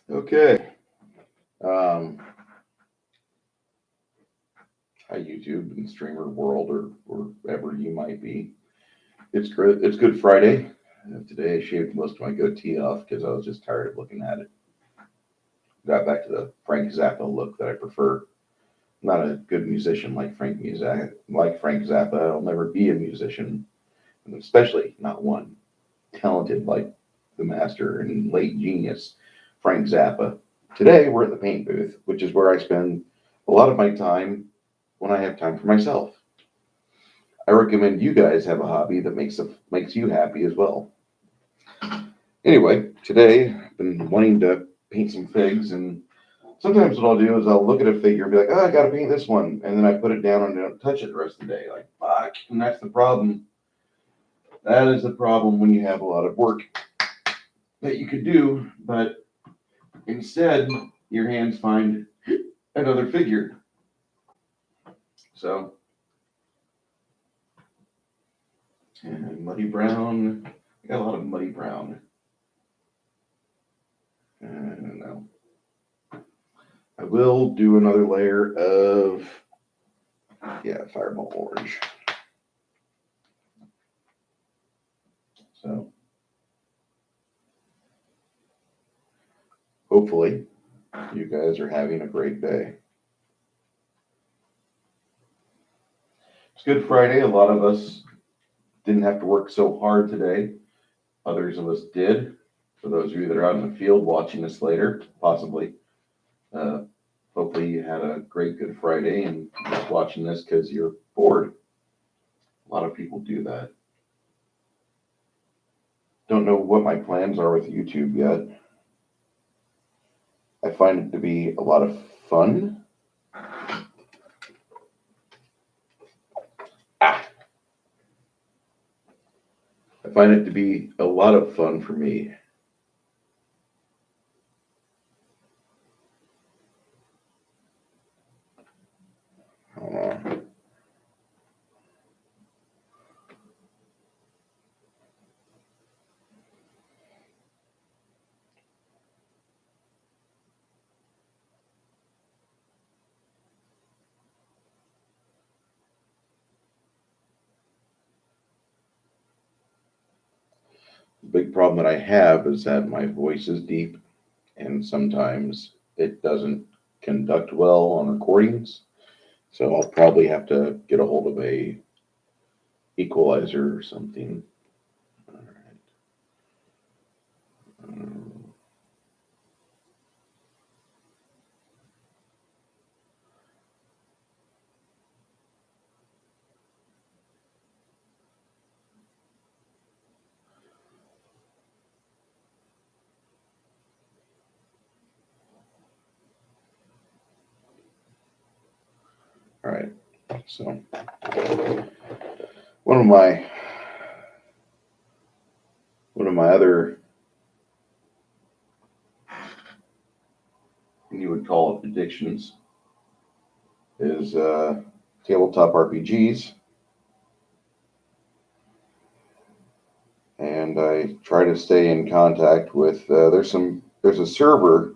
Okay. Um, Hi YouTube and streamer world or wherever you might be. It's great. It's Good Friday. Today I shaved most of my goatee off because I was just tired of looking at it. Got back to the Frank Zappa look that I prefer. I'm not a good musician like Frank Zappa. I'll never be a musician, and especially not one talented like the master and late genius Frank Zappa. Today we're at the paint booth, which is where I spend a lot of my time when I have time for myself. I recommend you guys have a hobby that makes you happy as well. Anyway, today I've been wanting to paint some figs, and sometimes what I'll do is I'll look at a figure and be like, "Oh, I gotta paint this one," and then I put it down and don't touch it the rest of the day. Like, fuck, and that's the problem. That is the problem when you have a lot of work that you could do, but instead your hands find another figure. So, and muddy brown. I got a lot of muddy brown. I don't know. I will do another layer of, yeah, Fireball Orange. So hopefully you guys are having a great day. It's Good Friday. A lot of us didn't have to work so hard today. Others of us did. For those of you that are out in the field watching this later, possibly, uh, hopefully you had a great Good Friday and just watching this because you're bored. A lot of people do that. Don't know what my plans are with YouTube yet. I find it to be a lot of fun. Ah, I find it to be a lot of fun for me. Uh, the big problem that I have is that my voice is deep and sometimes it doesn't conduct well on recordings. So I'll probably have to get a hold of a equalizer or something. All right. All right. So one of my one of my other, you would call it, addictions is tabletop RPGs, and I try to stay in contact with. There's a server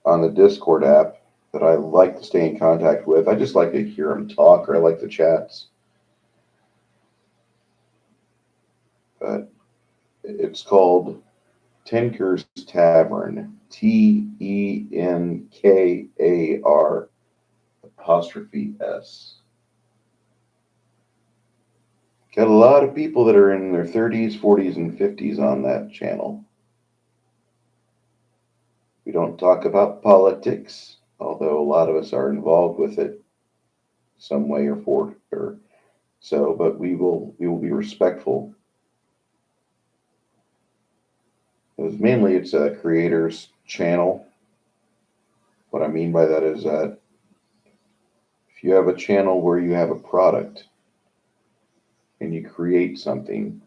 on the Discord app that I like to stay in contact with. I just like to hear them talk, or I like the chats. But it's called Tenkar's Tavern. Tenkar apostrophe S. Got a lot of people that are in their 30s, 40s, and 50s on that channel. We don't talk about politics, although a lot of us are involved with it some way or so, but we will be respectful. Because mainly it's a creator's channel. What I mean by that is that if you have a channel where you have a product and you create something,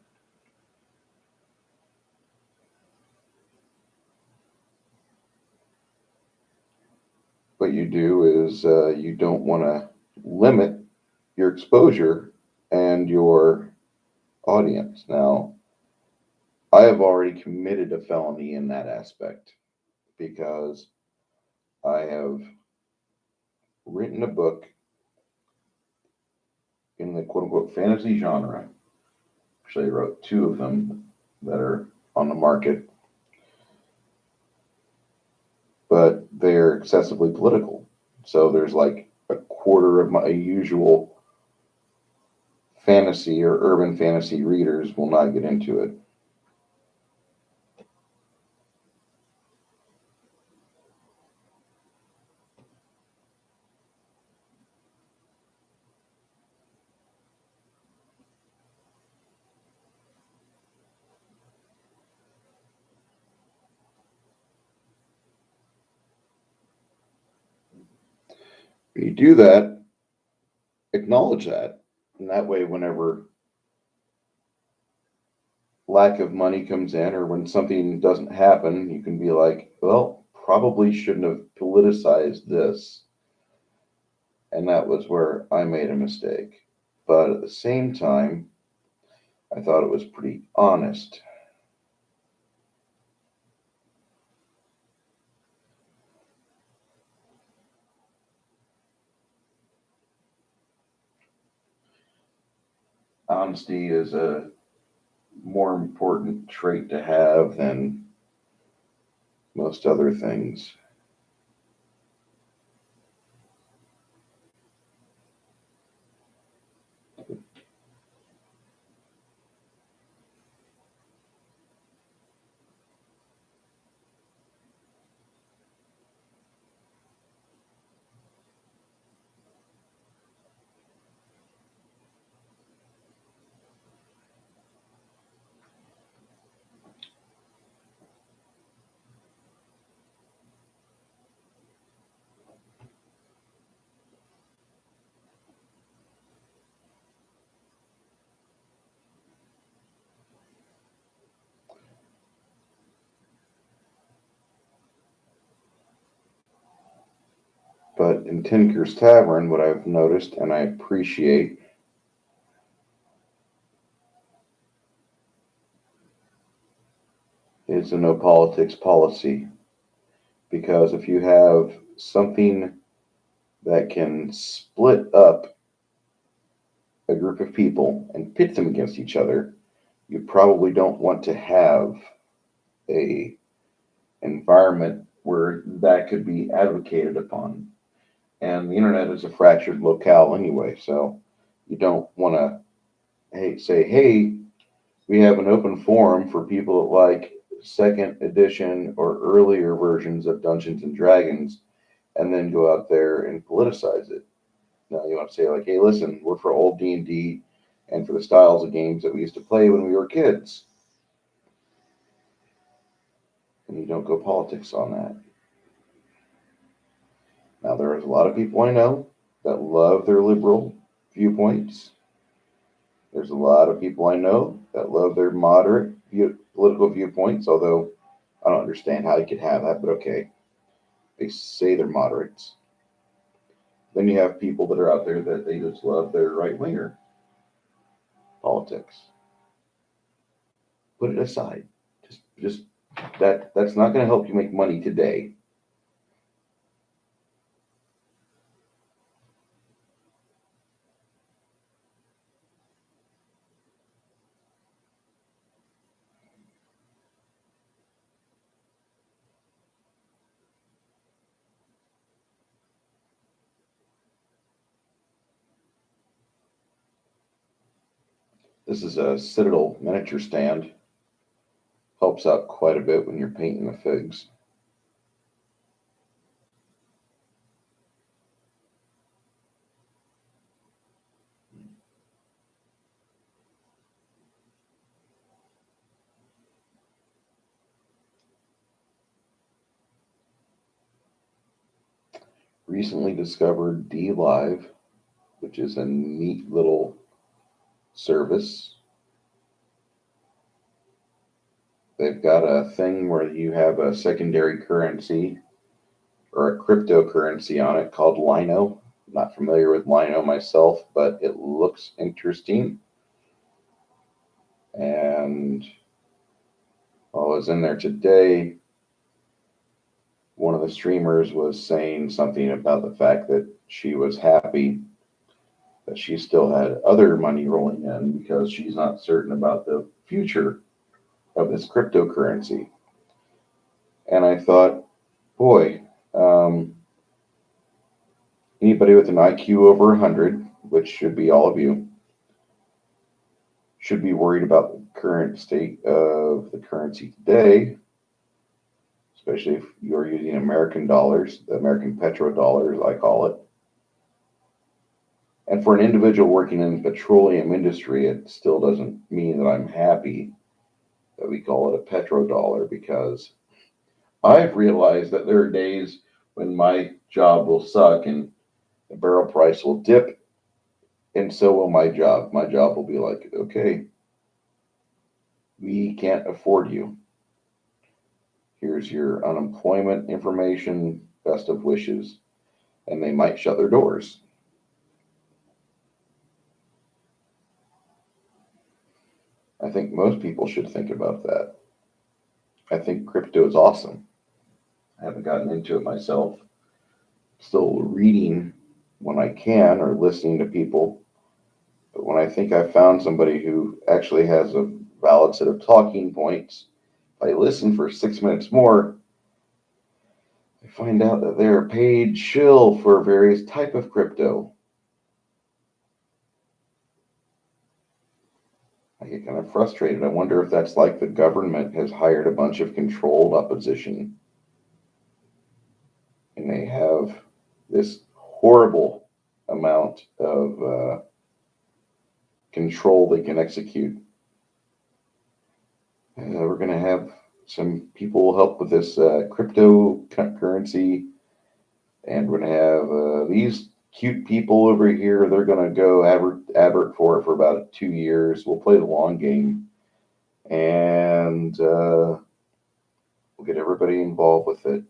what you do is you don't want to limit your exposure and your audience. Now, I have already committed a felony in that aspect. because I have written a book in the quote unquote fantasy genre. Actually, I wrote two of them that are on the market, but they're excessively political. So there's like a quarter of my usual fantasy or urban fantasy readers will not get into it. When you do that, acknowledge that. And that way, whenever lack of money comes in or when something doesn't happen, you can be like, well, probably shouldn't have politicized this. And that was where I made a mistake. But at the same time, I thought it was pretty honest. Honesty is a more important trait to have than most other things. But in Tinker's Tavern, what I've noticed and I appreciate is a no politics policy. Because if you have something that can split up a group of people and pit them against each other, you probably don't want to have a environment where that could be advocated upon. And the internet is a fractured locale anyway, so you don't want to say, hey, we have an open forum for people that like second edition or earlier versions of Dungeons and Dragons, and then go out there and politicize it. Now you want to say like, hey, listen, we're for old D&D and for the styles of games that we used to play when we were kids. And you don't go politics on that. Now there is a lot of people I know that love their liberal viewpoints. There's a lot of people I know that love their moderate political viewpoints, although I don't understand how you could have that, but okay. They say they're moderates. Then you have people that are out there that they just love their right winger politics. Put it aside. Just that's not going to help you make money today. This is a Citadel miniature stand. Helps out quite a bit when you're painting the figs. Recently discovered DLive, which is a neat little service. They've got a thing where you have a secondary currency or a cryptocurrency on it called Lino. I'm not familiar with Lino myself, but it looks interesting. And while I was in there today, one of the streamers was saying something about the fact that she was happy that she still had other money rolling in because she's not certain about the future of this cryptocurrency. And I thought, boy, um, anybody with an IQ over 100, which should be all of you, should be worried about the current state of the currency today, especially if you're using American dollars, the American petrodollar, as I call it. And for an individual working in the petroleum industry, it still doesn't mean that I'm happy that we call it a petrodollar, because I've realized that there are days when my job will suck and the barrel price will dip, and so will my job. My job will be like, okay, we can't afford you. Here's your unemployment information, best of wishes. And they might shut their doors. I think most people should think about that. I think crypto is awesome. I haven't gotten into it myself. Still reading when I can or listening to people. But when I think I've found somebody who actually has a valid set of talking points, if I listen for 6 minutes more, I find out that they're a paid shill for various type of crypto. I get kind of frustrated. I wonder if that's like the government has hired a bunch of controlled opposition and they have this horrible amount of control they can execute. We're going to have some people help with this cryptocurrency, and we're going to have these cute people over here. They're going to go advert for it for about 2 years. We'll play the long game, and we'll get everybody involved with it.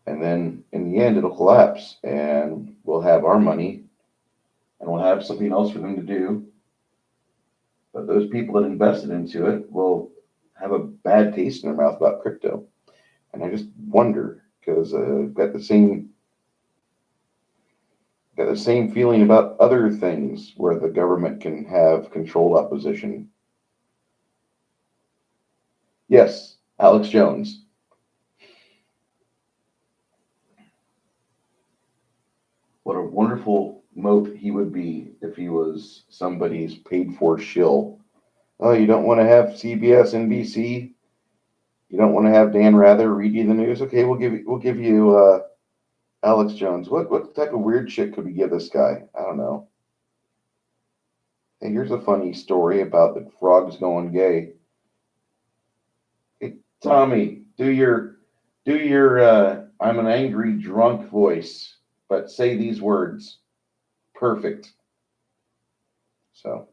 And then in the end, it'll collapse, and we'll have our money, and we'll have something else for them to do. But those people that invested into it will have a bad taste in their mouth about crypto. And I just wonder, because got the same feeling about other things where the government can have controlled opposition. Yes, Alex Jones. What a wonderful moat he would be if he was somebody's paid for shill. Oh, you don't want to have CBS, NBC? You don't want to have Dan Rather read you the news? Okay, we'll give you Alex Jones. What type of weird shit could we give this guy? I don't know. Hey, here's a funny story about the frogs going gay. Hey, Tommy, do your I'm an angry drunk voice, but say these words. Perfect. So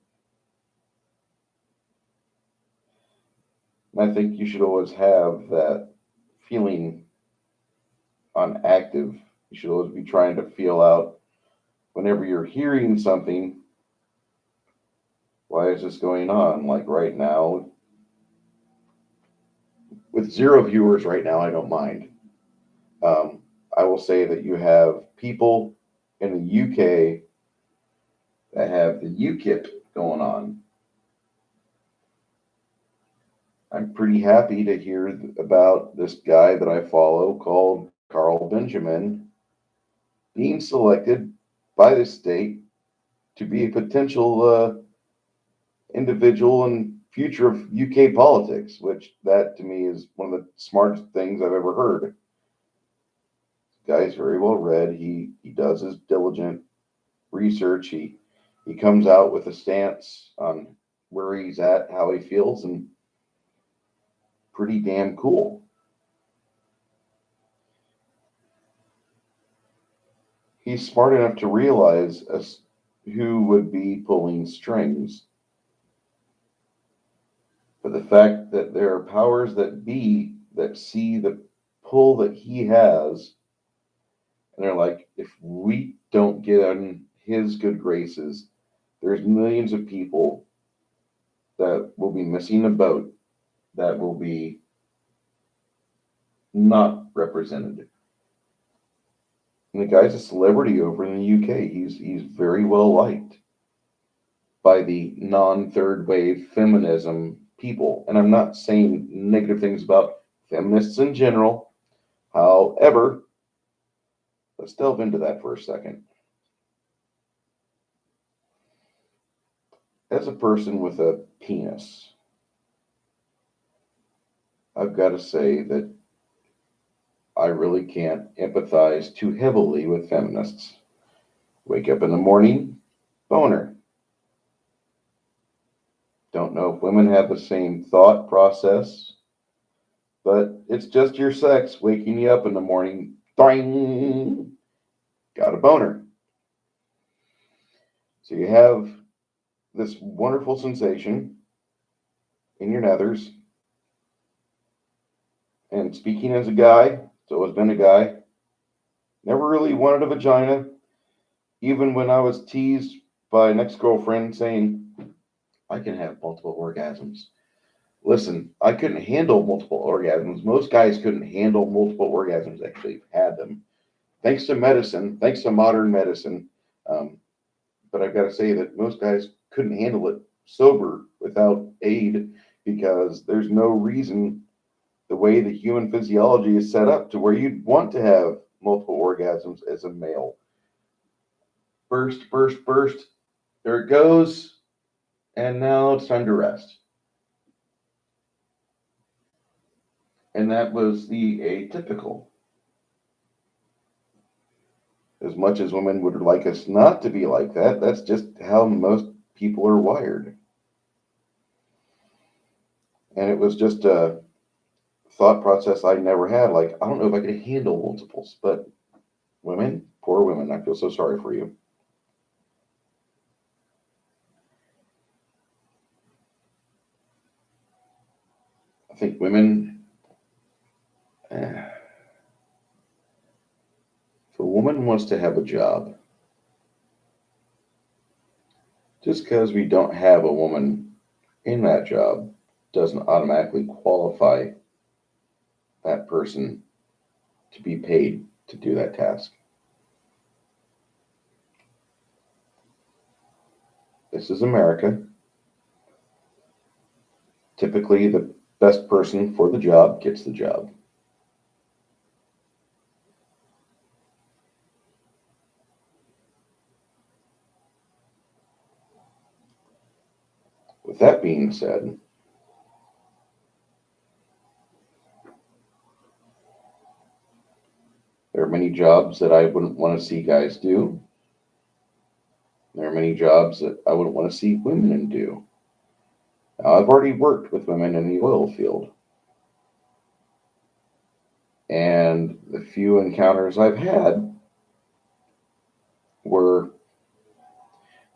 I think you should always have that feeling on active. You should always be trying to feel out whenever you're hearing something. Why is this going on? Like right now, with 0 viewers right now, I don't mind. I will say that you have people in the UK that have the UKIP going on. I'm pretty happy to hear about this guy that I follow called Carl Benjamin being selected by the state to be a potential individual in future of UK politics, which that to me is one of the smartest things I've ever heard. Guy's very well read. He does his diligent research. He comes out with a stance on where he's at, how he feels, and pretty damn cool. He's smart enough to realize who would be pulling strings. But the fact that there are powers that be that see the pull that he has, and they're like, if we don't get in his good graces, there's millions of people that will be missing a boat, that will be not represented. And the guy's a celebrity over in the UK. He's very well liked by the non-third wave feminism people. And I'm not saying negative things about feminists in general. However, let's delve into that for a second. As a person with a penis, I've got to say that I really can't empathize too heavily with feminists. Wake up in the morning, boner. Don't know if women have the same thought process, but it's just your sex waking you up in the morning. Doing, got a boner. So you have this wonderful sensation in your nethers. And speaking as a guy, so has been a guy, never really wanted a vagina, even when I was teased by an ex-girlfriend saying, I can have multiple orgasms. Listen, I couldn't handle multiple orgasms. Most guys couldn't handle multiple orgasms, actually had them. Thanks to medicine, thanks to modern medicine. But I've got to say that most guys couldn't handle it sober without aid because there's no reason the way the human physiology is set up to where you'd want to have multiple orgasms as a male. Burst, burst, burst. There it goes. And now it's time to rest. And that was the atypical. As much as women would like us not to be like that, that's just how most people are wired. And it was just a thought process I never had. Like, I don't know if I could handle multiples, but women, poor women, I feel so sorry for you. I think women, if a woman wants to have a job, just because we don't have a woman in that job doesn't automatically qualify that person to be paid to do that task. This is America. Typically, the best person for the job gets the job. With that being said, there are many jobs that I wouldn't want to see guys do. There are many jobs that I wouldn't want to see women do. Now, I've already worked with women in the oil field. And the few encounters I've had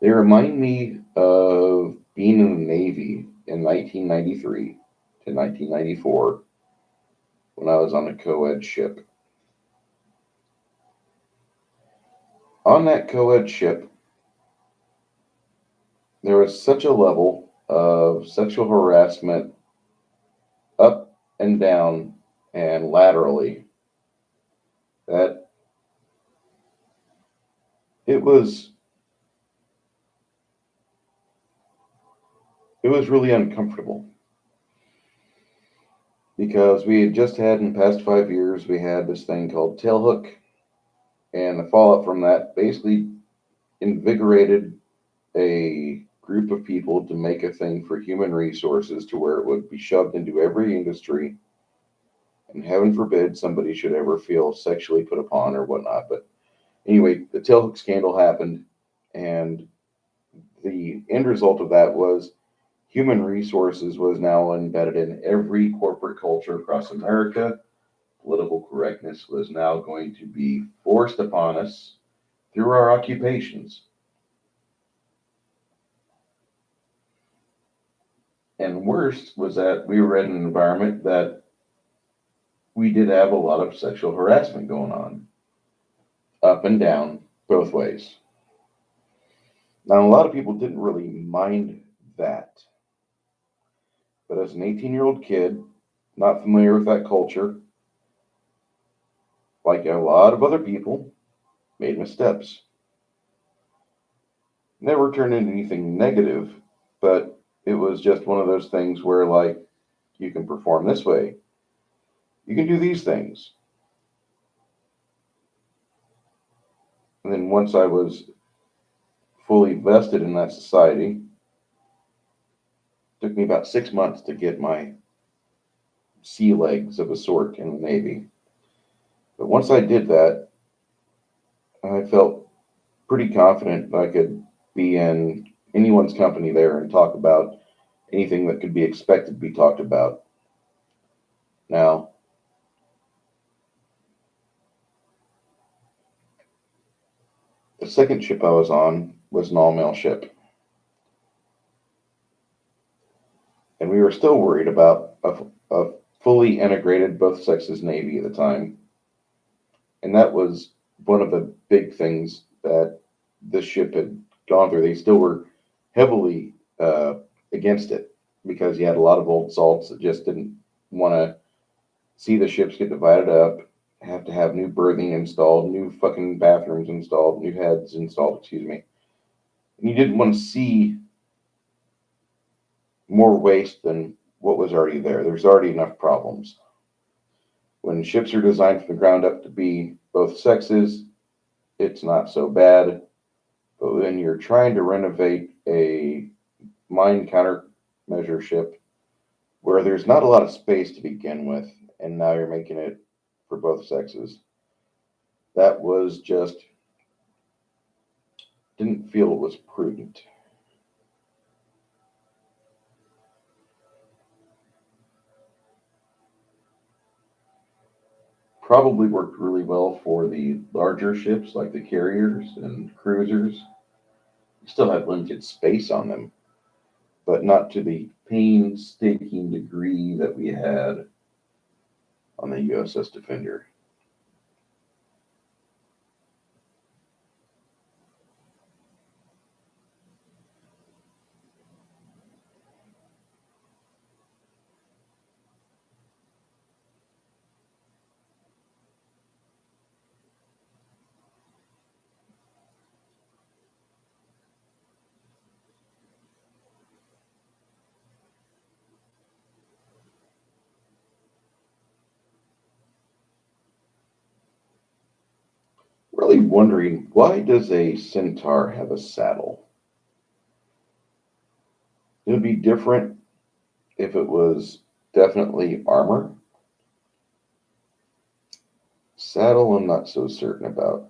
they remind me of being in the Navy in 1993 to 1994 when I was on a co-ed ship. On that co-ed ship, there was such a level of sexual harassment up and down and laterally that it was really uncomfortable because we had just had in the past 5 years we had this thing called tailhook, and the fallout from that basically invigorated a group of people to make a thing for human resources to where it would be shoved into every industry, and heaven forbid somebody should ever feel sexually put upon or whatnot. But anyway, the tailhook scandal happened, and the end result of that was human resources was now embedded in every corporate culture across America. Political correctness was now going to be forced upon us through our occupations. And worst was that we were in an environment that we did have a lot of sexual harassment going on, up and down, both ways. Now, a lot of people didn't really mind that. But as an 18-year-old kid, not familiar with that culture, like a lot of other people, made missteps. Never turned into anything negative, but it was just one of those things where, like, you can perform this way, you can do these things. And then once I was fully vested in that society, it took me about 6 months to get my sea legs of a sort in the Navy. But once I did that, I felt pretty confident I could be in anyone's company there and talk about anything that could be expected to be talked about. Now, the second ship I was on was an all-male ship, and we were still worried about a fully integrated both sexes Navy at the time, and that was one of the big things that this ship had gone through. They still were heavily against it because you had a lot of old salts that just didn't want to see the ships get divided up, have to have new berthing installed, new fucking bathrooms installed, new heads installed, excuse me. And you didn't want to see more waste than what was already there. There's already enough problems. When ships are designed from the ground up to be both sexes, it's not so bad. But when you're trying to renovate a mine countermeasure ship where there's not a lot of space to begin with, and now you're making it for both sexes, that was just, didn't feel it was prudent. Probably worked really well for the larger ships like the carriers and cruisers. Still had limited space on them, but not to the painstaking degree that we had on the USS Defender. Really wondering, why does a Centaur have a saddle? It would be different if it was definitely armor. Saddle, I'm not so certain about.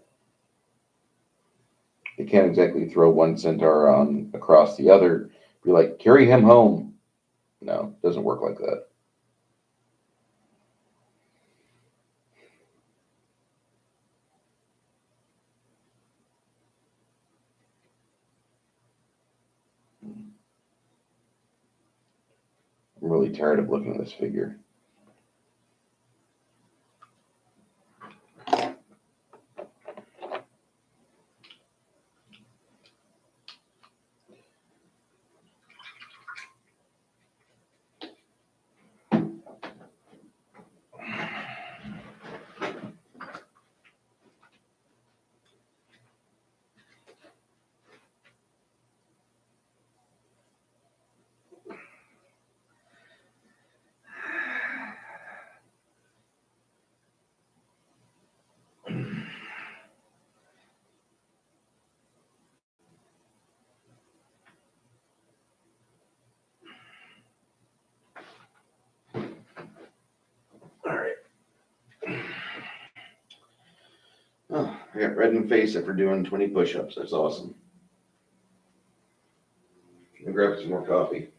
You can't exactly throw one Centaur on across the other. Be like, carry him home. No, it doesn't work like that. I'm really tired of looking at this figure. All right. Oh, I got red in the face after doing 20 push-ups. That's awesome. I'll grab some more coffee.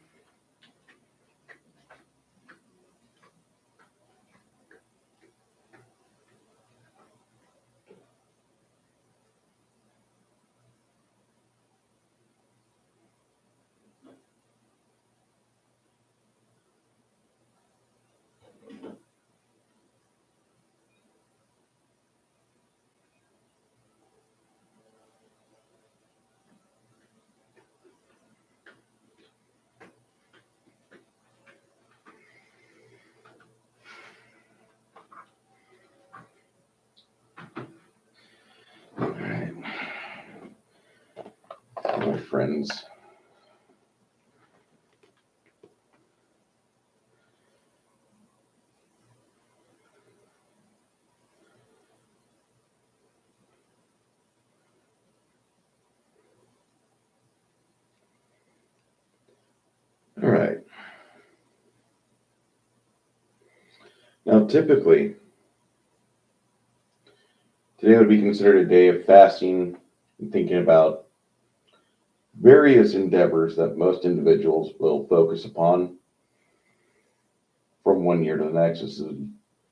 my friends. All right. Now, typically, today would be considered a day of fasting and thinking about various endeavors that most individuals will focus upon from one year to the next. This is a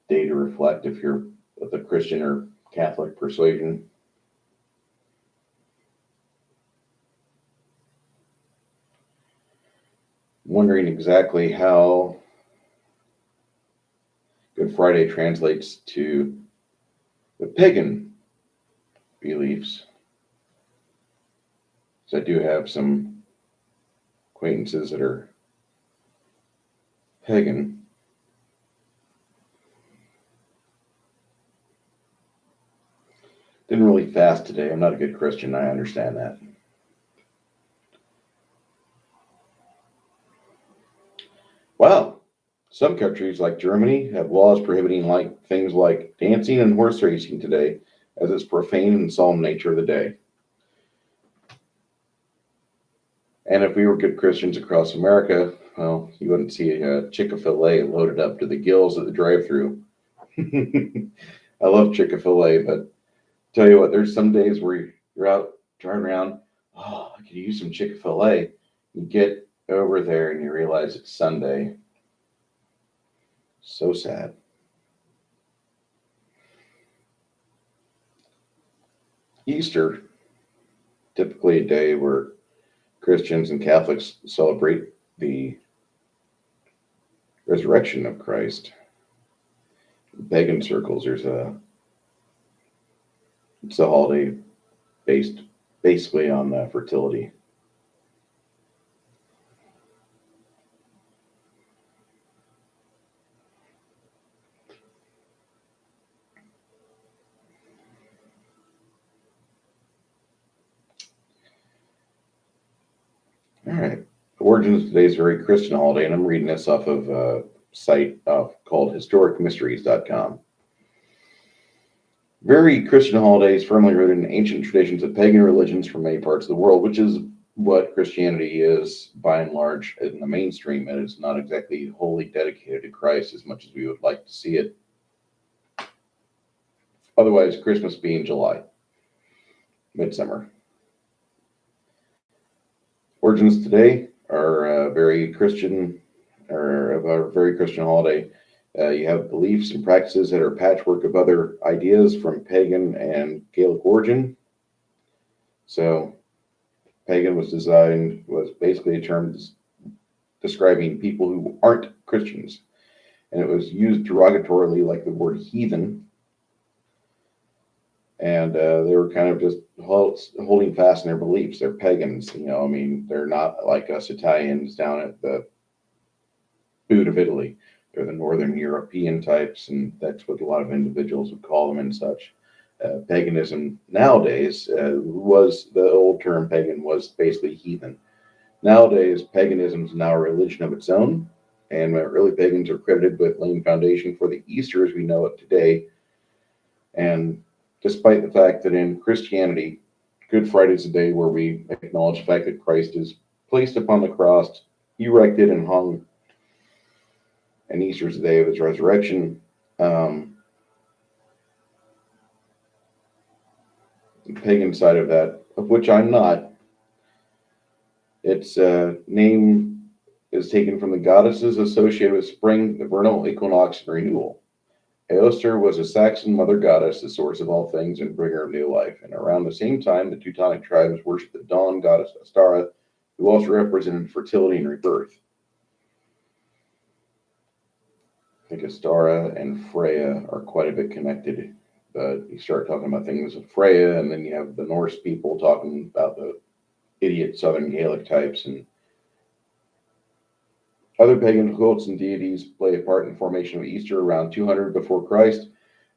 day to reflect if you're of the Christian or Catholic persuasion. Wondering exactly how Good Friday translates to the pagan beliefs. So I do have some acquaintances that are pagan. Didn't really fast today. I'm not a good Christian. I understand that. Wow. Some countries like Germany have laws prohibiting things like dancing and horse racing today, as it's profane and solemn nature of the day. And if we were good Christians across America, well, you wouldn't see a Chick-fil-A loaded up to the gills at the drive-thru. I love Chick-fil-A, but tell you what, there's some days where you're out driving around, oh, I could use some Chick-fil-A. You get over there and you realize it's Sunday. So sad. Easter, typically a day where Christians and Catholics celebrate the resurrection of Christ. In pagan circles, it's a holiday based basically on fertility. All right. Origins of today's very Christian holiday, and I'm reading this off of a site called historicmysteries.com. Very Christian holidays firmly rooted in ancient traditions of pagan religions from many parts of the world, which is what Christianity is by and large in the mainstream. It is not exactly wholly dedicated to Christ as much as we would like to see it. Otherwise, Christmas being July, midsummer. Origins today are very Christian, or of a very Christian holiday. You have beliefs and practices that are a patchwork of other ideas from pagan and Gaelic origin. So, pagan was basically a term describing people who aren't Christians, and it was used derogatorily, like the word heathen. And they were kind of just holding fast in their beliefs. They're pagans, I mean, they're not like us Italians down at the boot of Italy. They're the Northern European types, and that's what a lot of individuals would call them and such. Paganism nowadays was the old term pagan was basically heathen. Nowadays, paganism is now a religion of its own, and early pagans are credited with laying foundation for the Easter as we know it today. And despite the fact that in Christianity, Good Friday is a day where we acknowledge the fact that Christ is placed upon the cross, erected and hung, and Easter is the day of his resurrection. The pagan side of that, of which I'm not, its name is taken from the goddesses associated with spring, the vernal equinox, and renewal. Eostre was a Saxon mother goddess, the source of all things and bringer of new life. And around the same time, the Teutonic tribes worshipped the dawn goddess Astara, who also represented fertility and rebirth. I think Astara and Freya are quite a bit connected, but you start talking about things of Freya, and then you have the Norse people talking about the idiot Southern Gaelic types, and other pagan cults and deities play a part in the formation of Easter around 200 before Christ.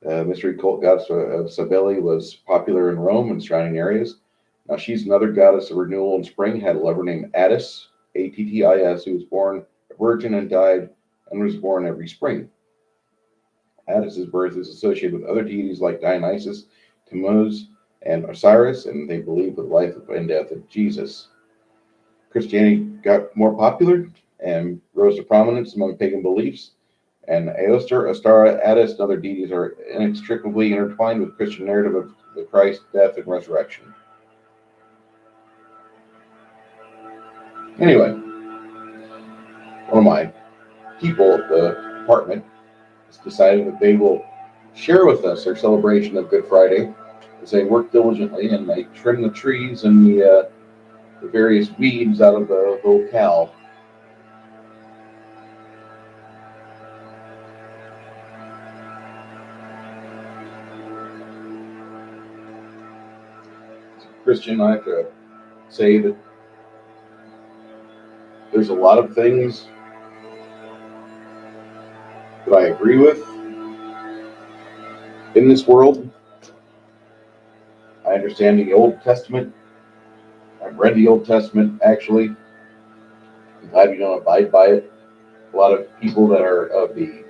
Mystery cult goddess of Cybele was popular in Rome and surrounding areas. Now, she's another goddess of renewal and spring, had a lover named Attis, Attis, who was born a virgin and died and was born every spring. Attis's birth is associated with other deities like Dionysus, Tammuz, and Osiris, and they believe the life and death of Jesus. Christianity got more popular and rose to prominence among pagan beliefs, and Aoster, Ostara, Attis, and other deities are inextricably intertwined with Christian narrative of the Christ, death, and resurrection. Anyway, one of my people at the department has decided that they will share with us their celebration of Good Friday as they work diligently and they trim the trees and the various weeds out of the locale. As a Christian, I have to say that there's a lot of things that I agree with in this world. I understand the Old Testament. I've read the Old Testament, actually. I'm glad we don't abide by it. A lot of people that are of the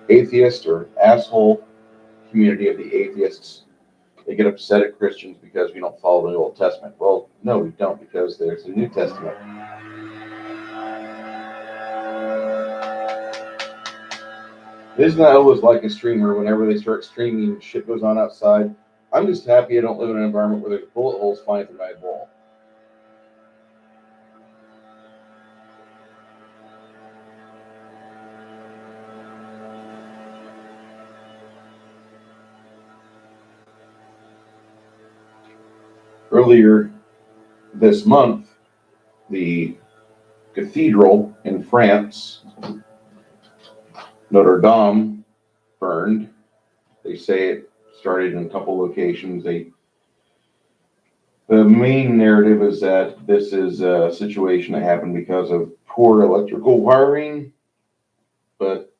atheist or asshole community of the atheists, they get upset at Christians because we don't follow the Old Testament. Well, no, we don't, because there's a New Testament. Isn't that always like a streamer? Whenever they start streaming, shit goes on outside. I'm just happy I don't live in an environment where there's bullet holes flying through my wall. Earlier this month, the cathedral in France, Notre Dame, burned. They say it started in a couple locations. The main narrative is that this is a situation that happened because of poor electrical wiring, but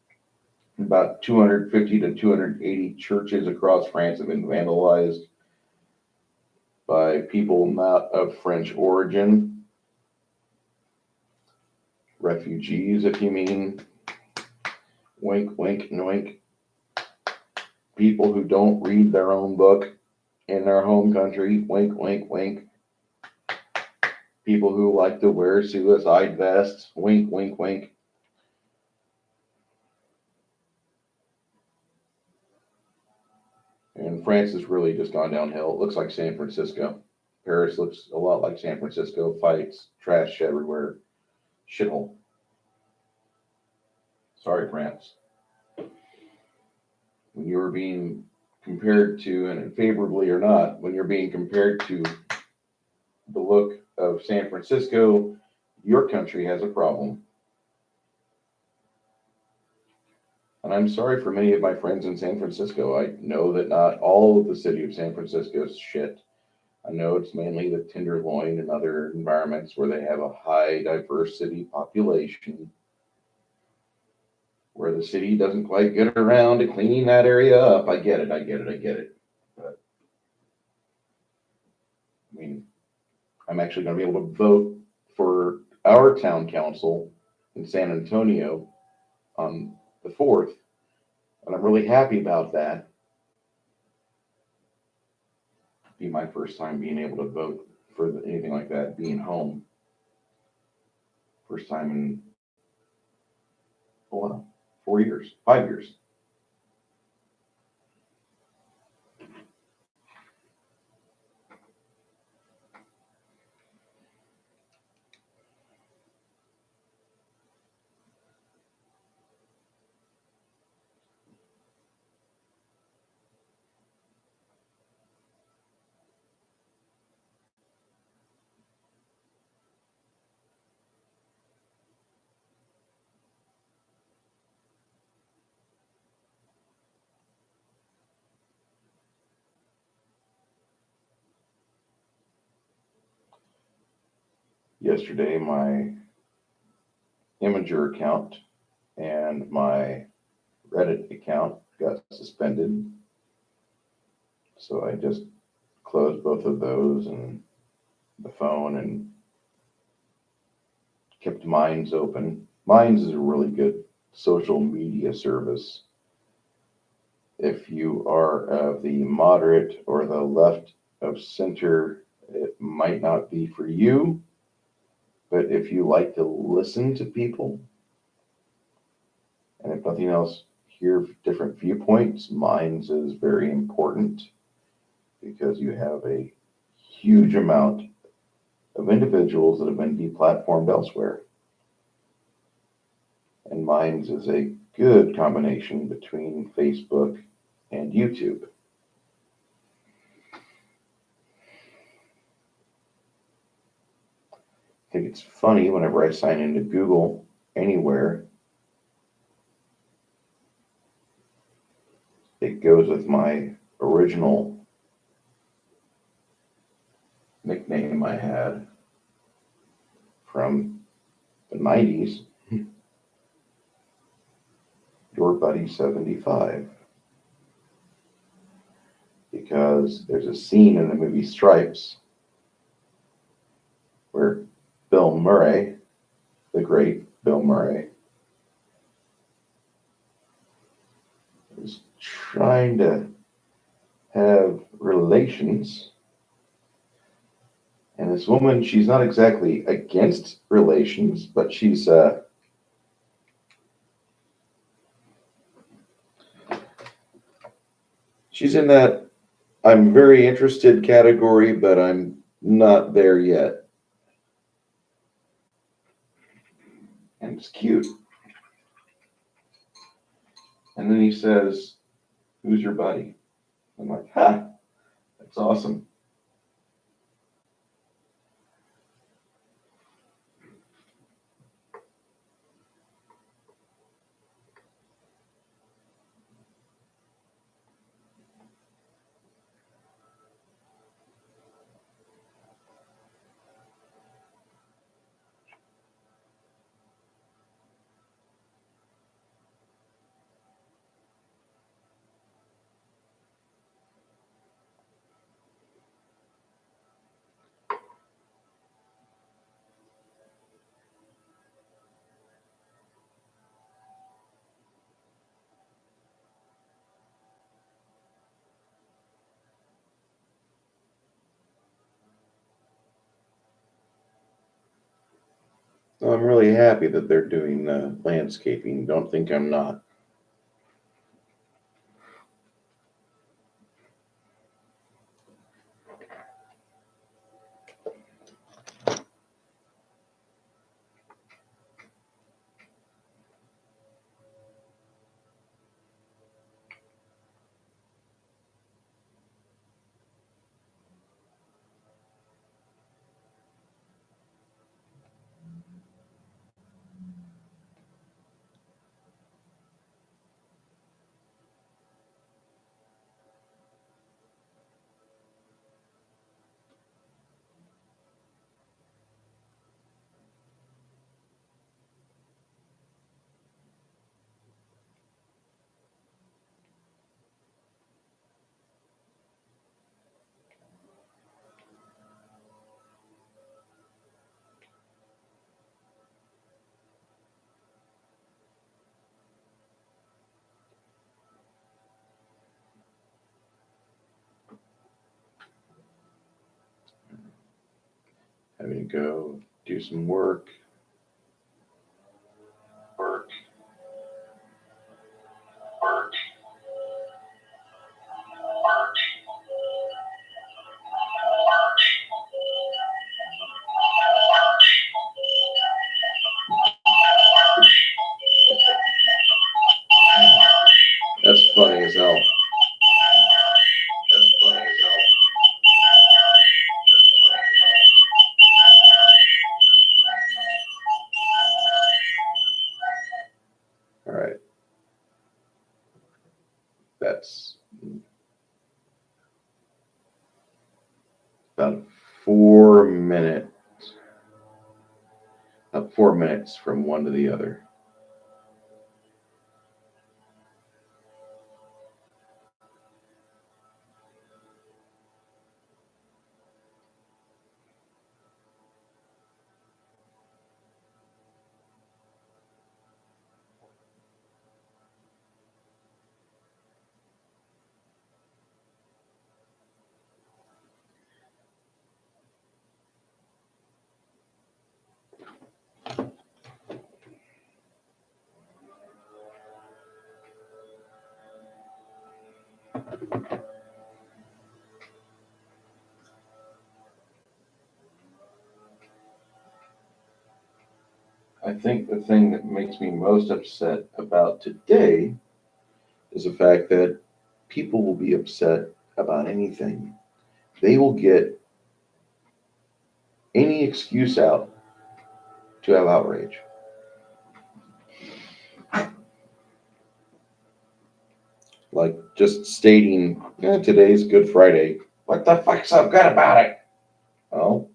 about 250 to 280 churches across France have been vandalized by people not of French origin. Refugees, if you mean. Wink, wink, noink. People who don't read their own book in their home country. Wink, wink, wink. People who like to wear suicide vests. Wink, wink, wink. And France has really just gone downhill. It looks like San Francisco. Paris looks a lot like San Francisco. Fights, trash everywhere. Shithole. Sorry, France. When you were being compared to, and favorably or not, when you're being compared to the look of San Francisco, your country has a problem. And I'm sorry for many of my friends in San Francisco. I know that not all of the city of San Francisco is shit. I know it's mainly the Tenderloin and other environments where they have a high diversity population, where the city doesn't quite get around to cleaning that area up. I get it. But, I mean, I'm actually going to be able to vote for our town council in San Antonio on the 4th, and I'm really happy about that. It'll be my first time being able to vote for anything like that, being home. First time in, 4 years, 5 years. Yesterday, my Imgur account and my Reddit account got suspended. So I just closed both of those and the phone and kept Minds open. Minds is a really good social media service. If you are of the moderate or the left of center, it might not be for you. But if you like to listen to people, and if nothing else, hear different viewpoints, Minds is very important because you have a huge amount of individuals that have been deplatformed elsewhere. And Minds is a good combination between Facebook and YouTube. I think it's funny whenever I sign into Google anywhere, it goes with my original nickname I had from the 90s, Your Buddy 75. Because there's a scene in the movie Stripes where Bill Murray, the great Bill Murray, is trying to have relations. And this woman, she's not exactly against relations, but she's in that I'm very interested category, but I'm not there yet. And it's cute. And then he says, "Who's your buddy?" I'm like, ha, that's awesome. So I'm really happy that they're doing landscaping. Don't think I'm not. Having to go do some work. Work. Work. That's funny as hell. That's funny as hell. All right. That's about 4 minutes. About 4 minutes from one to the other. I think the thing that makes me most upset about today is the fact that people will be upset about anything. They will get any excuse out to have outrage. Like just stating, today's Good Friday. What the fuck's so good about it? Well,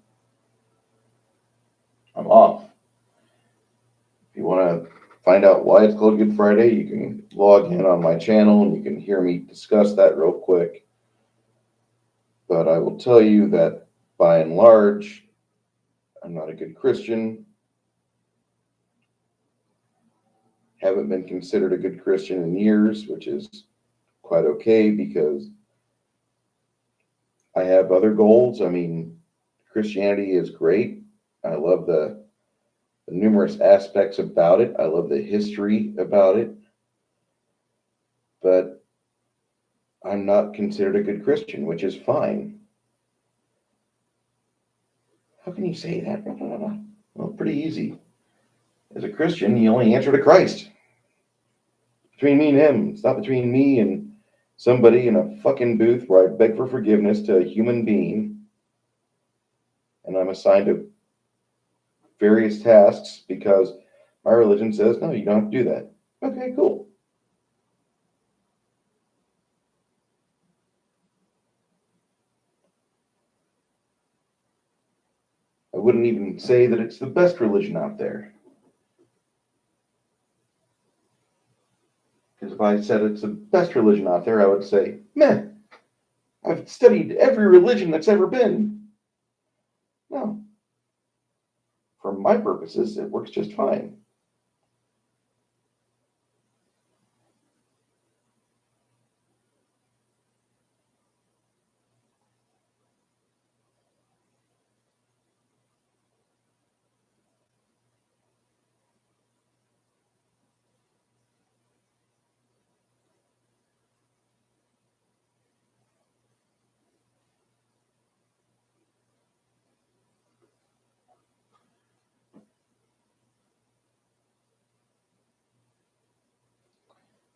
I'm off. If you want to find out why it's called Good Friday, you can log in on my channel and you can hear me discuss that real quick. But I will tell you that by and large, I'm not a good Christian. Haven't been considered a good Christian in years, which is quite okay because I have other goals. I mean, Christianity is great. I love the numerous aspects about it. I love the history about it. But I'm not considered a good Christian, which is fine. How can you say that? Well, pretty easy. As a Christian, you only answer to Christ. Between me and him. It's not between me and somebody in a fucking booth where I beg for forgiveness to a human being and I'm assigned to various tasks because my religion says, no, you don't have to do that. Okay, cool. I wouldn't even say that it's the best religion out there. Because if I said it's the best religion out there, I would say, meh, I've studied every religion that's ever been. No. For my purposes, it works just fine.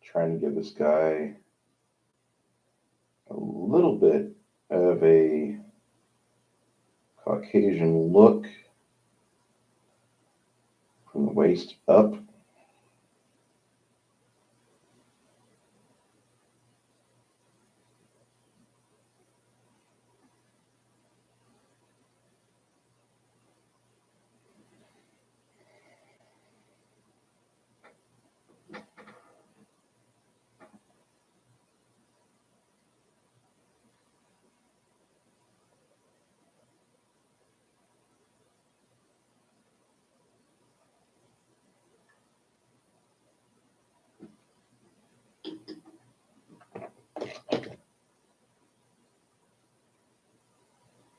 Trying to give this guy a little bit of a Caucasian look from the waist up.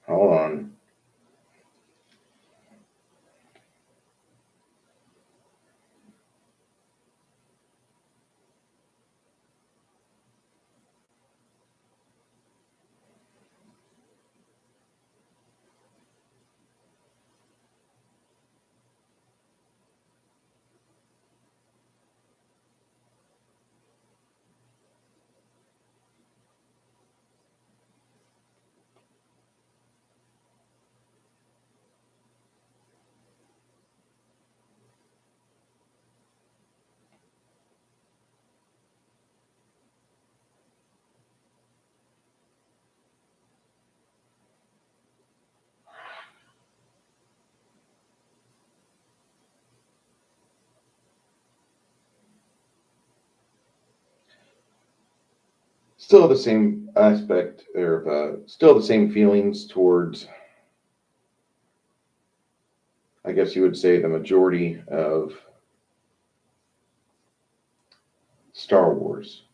Hold on. Still the same aspect, or still the same feelings towards, I guess you would say, the majority of Star Wars.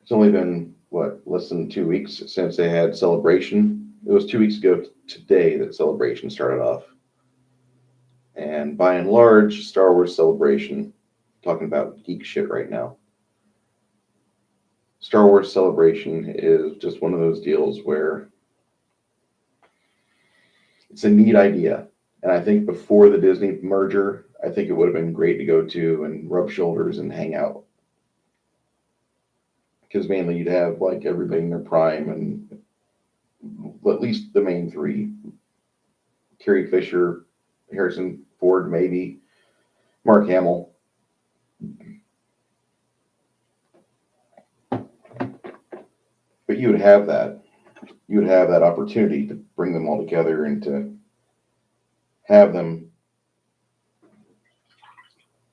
It's only been, what, less than 2 weeks since they had Celebration. It was 2 weeks ago today that Celebration started off. And by and large, Star Wars Celebration, talking about geek shit right now, Star Wars Celebration is just one of those deals where it's a neat idea. And I think before the Disney merger, I think it would have been great to go to and rub shoulders and hang out. Because mainly you'd have like everybody in their prime and at least the main three: Carrie Fisher, Harrison Ford, maybe Mark Hamill. But you would have that. You would have that opportunity to bring them all together and to have them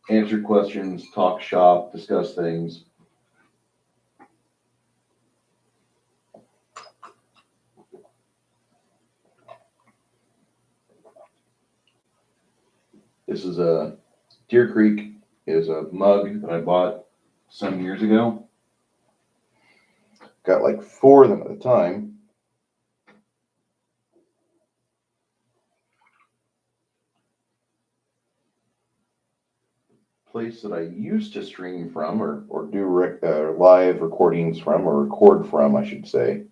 answer questions, talk shop, discuss things. This is a Deer Creek is a mug that I bought some years ago. Got like 4 of them at the time. Place that I used to stream from or do live recordings from, or record from, I should say,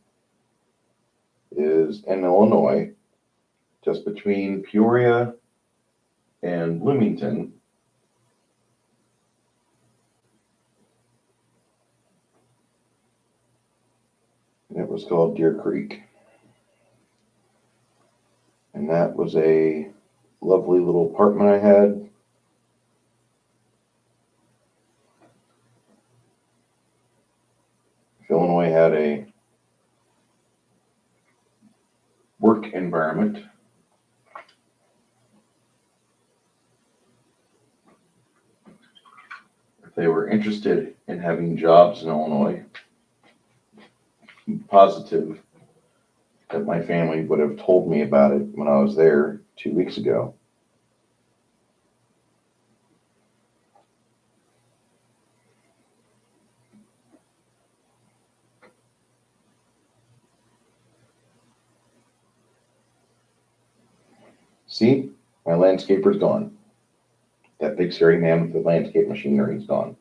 is in Illinois, just between Peoria and Bloomington. And it was called Deer Creek. And that was a lovely little apartment I had. If Illinois had a work environment, if they were interested in having jobs in Illinois, I'm positive that my family would have told me about it when I was there 2 weeks ago. See, my landscaper's gone. That big scary man with the landscape machinery is gone.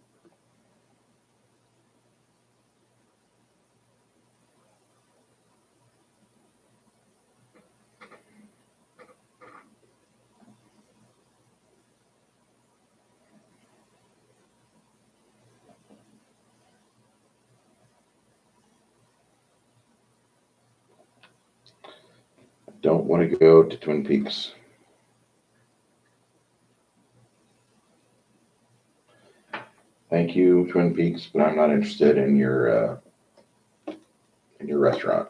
Don't want to go to Twin Peaks. Thank you, Twin Peaks, but I'm not interested in your restaurant.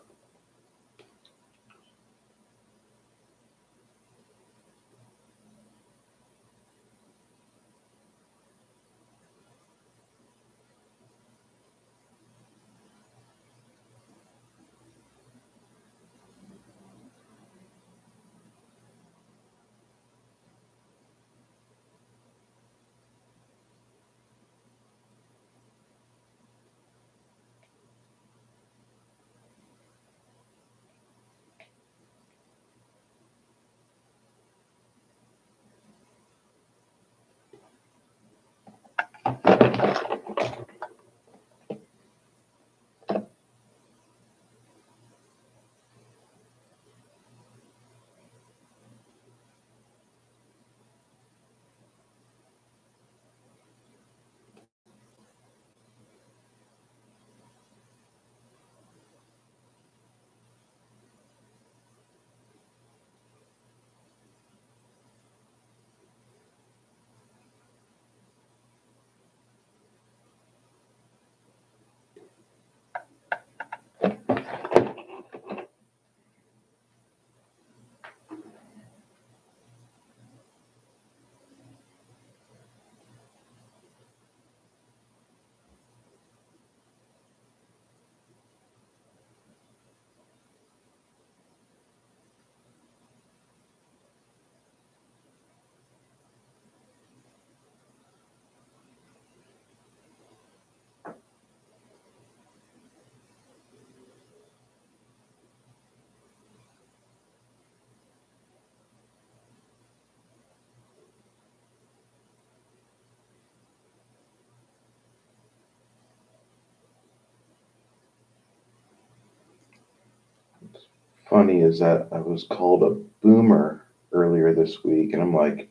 funny is that I was called a boomer earlier this week, and I'm like,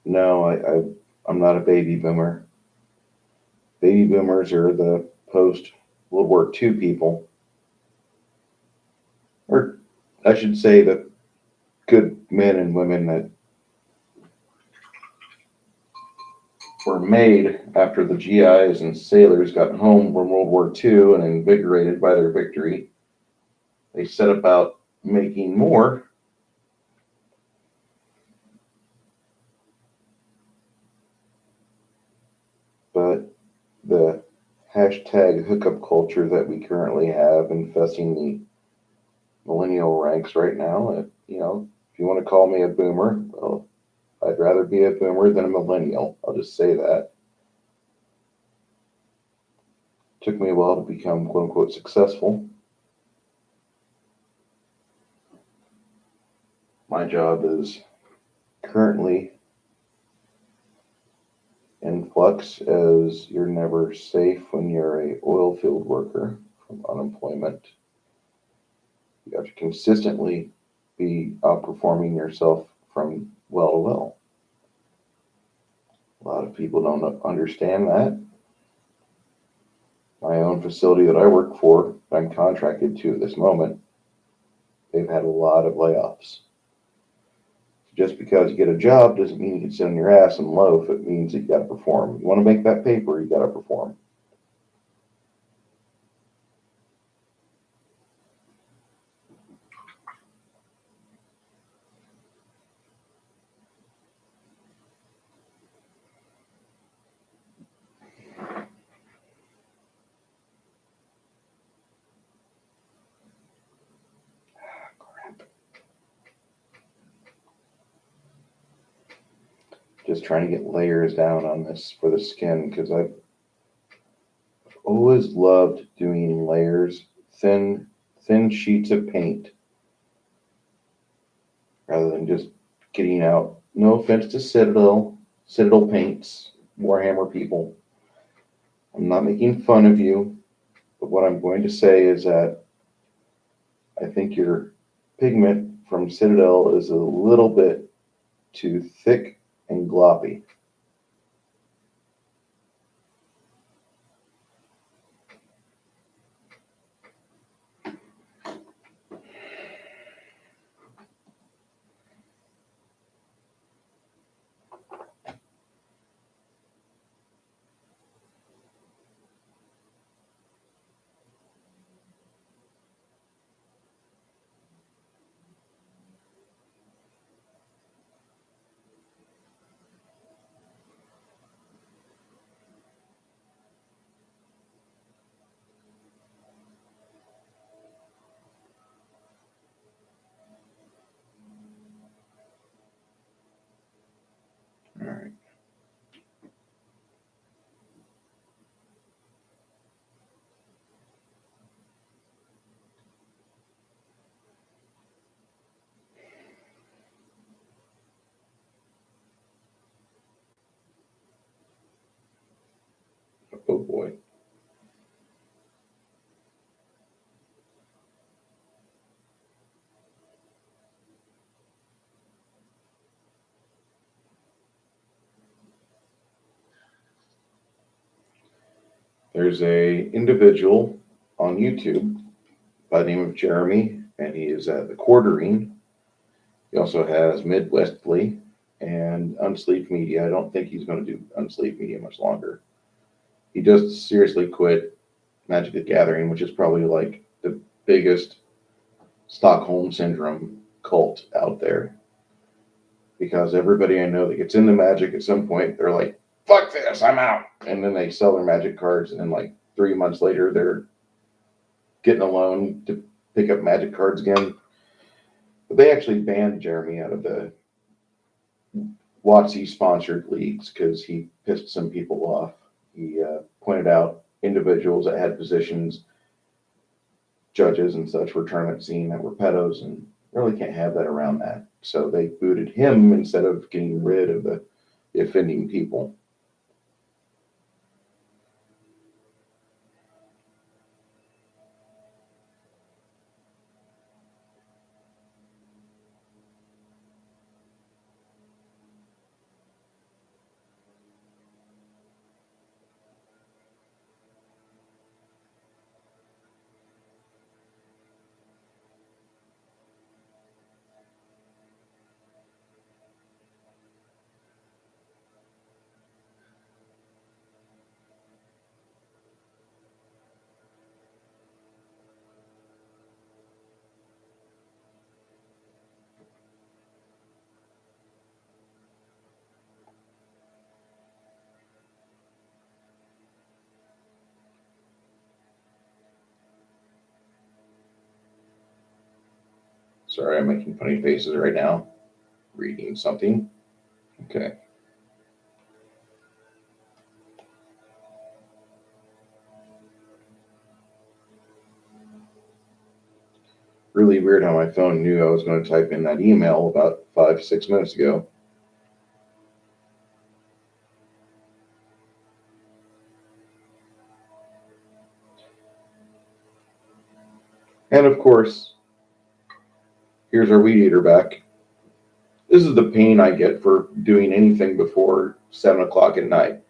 no, I'm not a baby boomer. Baby boomers are the post World War II people, or I should say the good men and women that were made after the GIs and sailors got home from World War II and invigorated by their victory. They set about making more, but the hashtag hookup culture that we currently have infesting the millennial ranks right now, if you want to call me a boomer, well, I'd rather be a boomer than a millennial. I'll just say that. Took me a while to become quote unquote successful. My job is currently in flux as you're never safe when you're a oil field worker from unemployment. You have to consistently be outperforming yourself from well to well. A lot of people don't understand that. My own facility that I work for, I'm contracted to at this moment, they've had a lot of layoffs. Just because you get a job doesn't mean you can sit on your ass and loaf. It means that you got to perform. You want to make that paper, you got to perform. Just trying to get layers down on this for the skin because I've always loved doing layers, thin sheets of paint rather than just getting out. No offense to Citadel paints, Warhammer people. I'm not making fun of you, but what I'm going to say is that I think your pigment from Citadel is a little bit too thick and gloppy. All right. Oh boy. There's a individual on YouTube by the name of Jeremy, and he is at the Quartering. He also has Midwestly and Unsleep Media. I don't think he's going to do Unsleep Media much longer. He just seriously quit Magic the Gathering, which is probably like the biggest Stockholm Syndrome cult out there. Because everybody I know that gets into Magic at some point, they're like, fuck this, I'm out. And then they sell their Magic cards, and then like 3 months later, they're getting a loan to pick up Magic cards again. But they actually banned Jeremy out of the WotC sponsored leagues because he pissed some people off. He pointed out individuals that had positions, judges and such were tournament scene that were pedos, and really can't have that around that. So they booted him instead of getting rid of the offending people. Sorry, I'm making funny faces right now. Reading something. Okay. Really weird how my phone knew I was going to type in that email about 5, 6 minutes ago. And of course, here's our weed eater back. This is the pain I get for doing anything before 7 o'clock at night.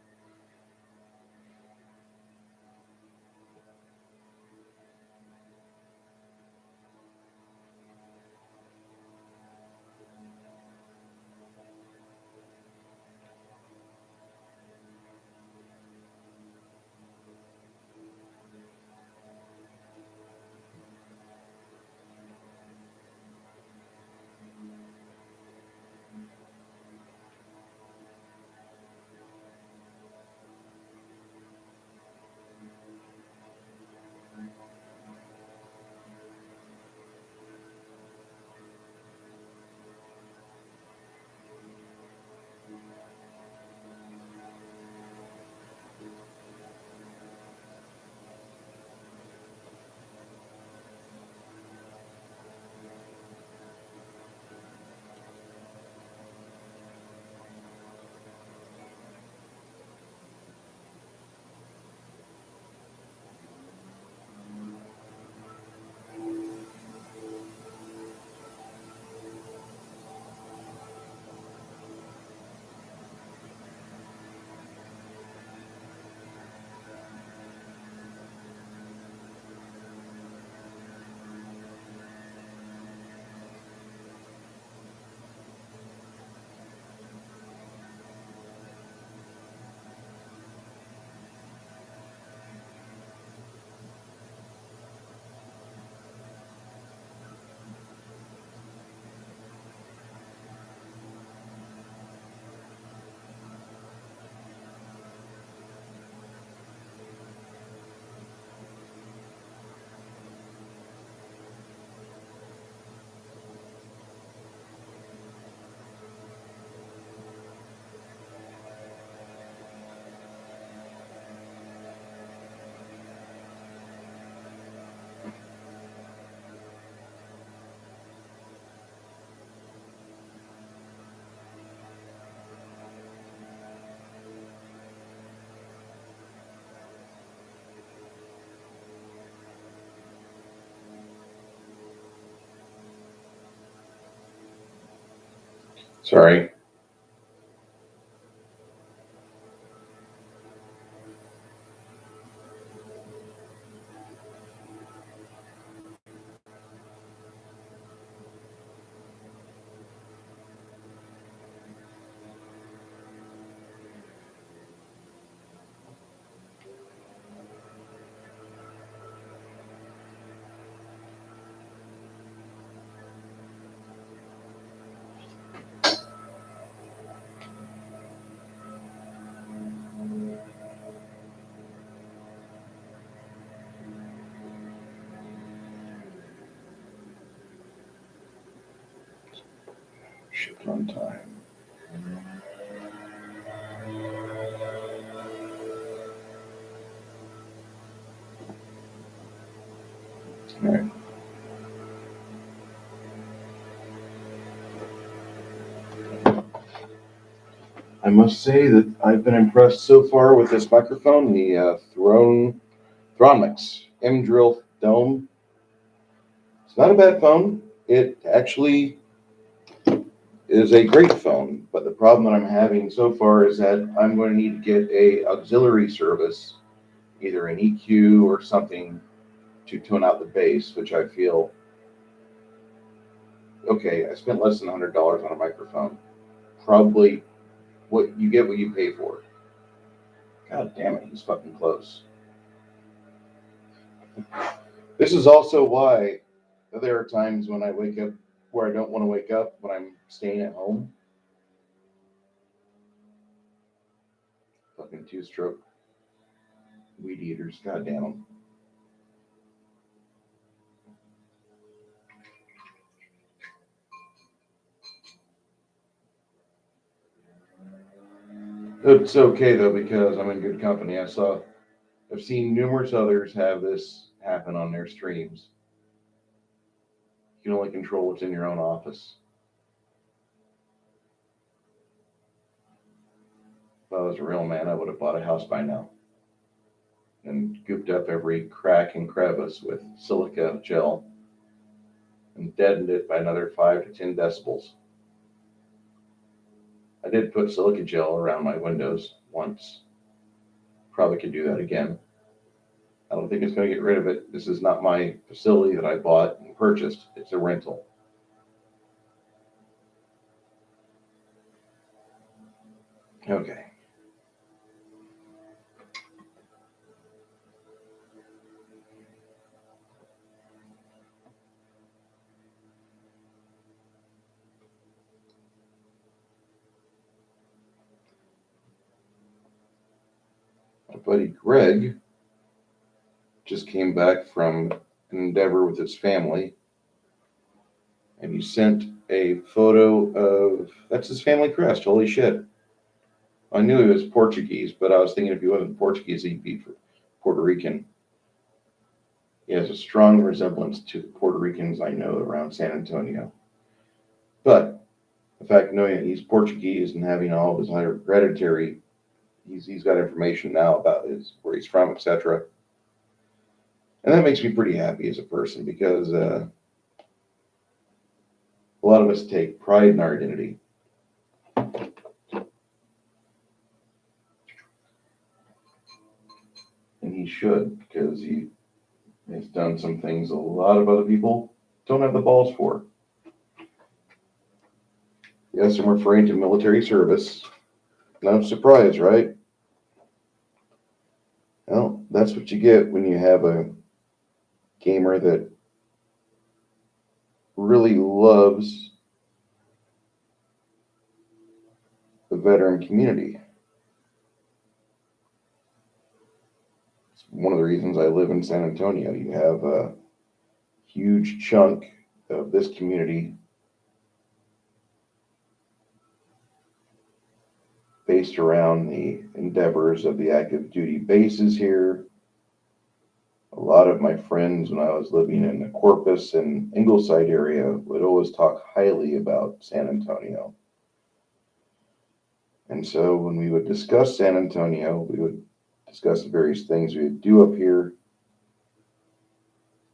Sorry. Shipped on time. All right. I must say that I've been impressed so far with this microphone, the Thronmix M Drill Dome. It's not a bad phone. It actually is a great phone, but the problem that I'm having so far is that I'm going to need to get a auxiliary service, either an EQ or something, to tune out the bass, which I feel okay. I spent less than $100 on a microphone. Probably what you get, what you pay for. God damn it, he's fucking close. This is also why there are times when I wake up where I don't want to wake up when I'm staying at home. Fucking two-stroke weed eaters, god damn them. It's okay though because I'm in good company. I've seen numerous others have this happen on their streams. You can only control what's in your own office. If I was a real man, I would have bought a house by now and gooped up every crack and crevice with silica gel and deadened it by another 5 to 10 decibels. I did put silica gel around my windows once. Probably could do that again. I don't think it's going to get rid of it. This is not my facility that I bought and purchased. It's a rental. Okay. My buddy Greg just came back from an endeavor with his family, and he sent a photo of that's his family crest. Holy shit! I knew he was Portuguese, but I was thinking if he wasn't Portuguese, he'd be Puerto Rican. He has a strong resemblance to the Puerto Ricans I know around San Antonio. But the fact knowing that he's Portuguese and having all of his hereditary, he's got information now about his where he's from, etc. And that makes me pretty happy as a person because a lot of us take pride in our identity. And he should because he has done some things a lot of other people don't have the balls for. Yes, I'm referring to military service. No surprise, right? Well, that's what you get when you have a gamer that really loves the veteran community. It's one of the reasons I live in San Antonio. You have a huge chunk of this community based around the endeavors of the active duty bases here. A lot of my friends, when I was living in the Corpus and Ingleside area, would always talk highly about San Antonio. And so when we would discuss San Antonio, we would discuss the various things we would do up here,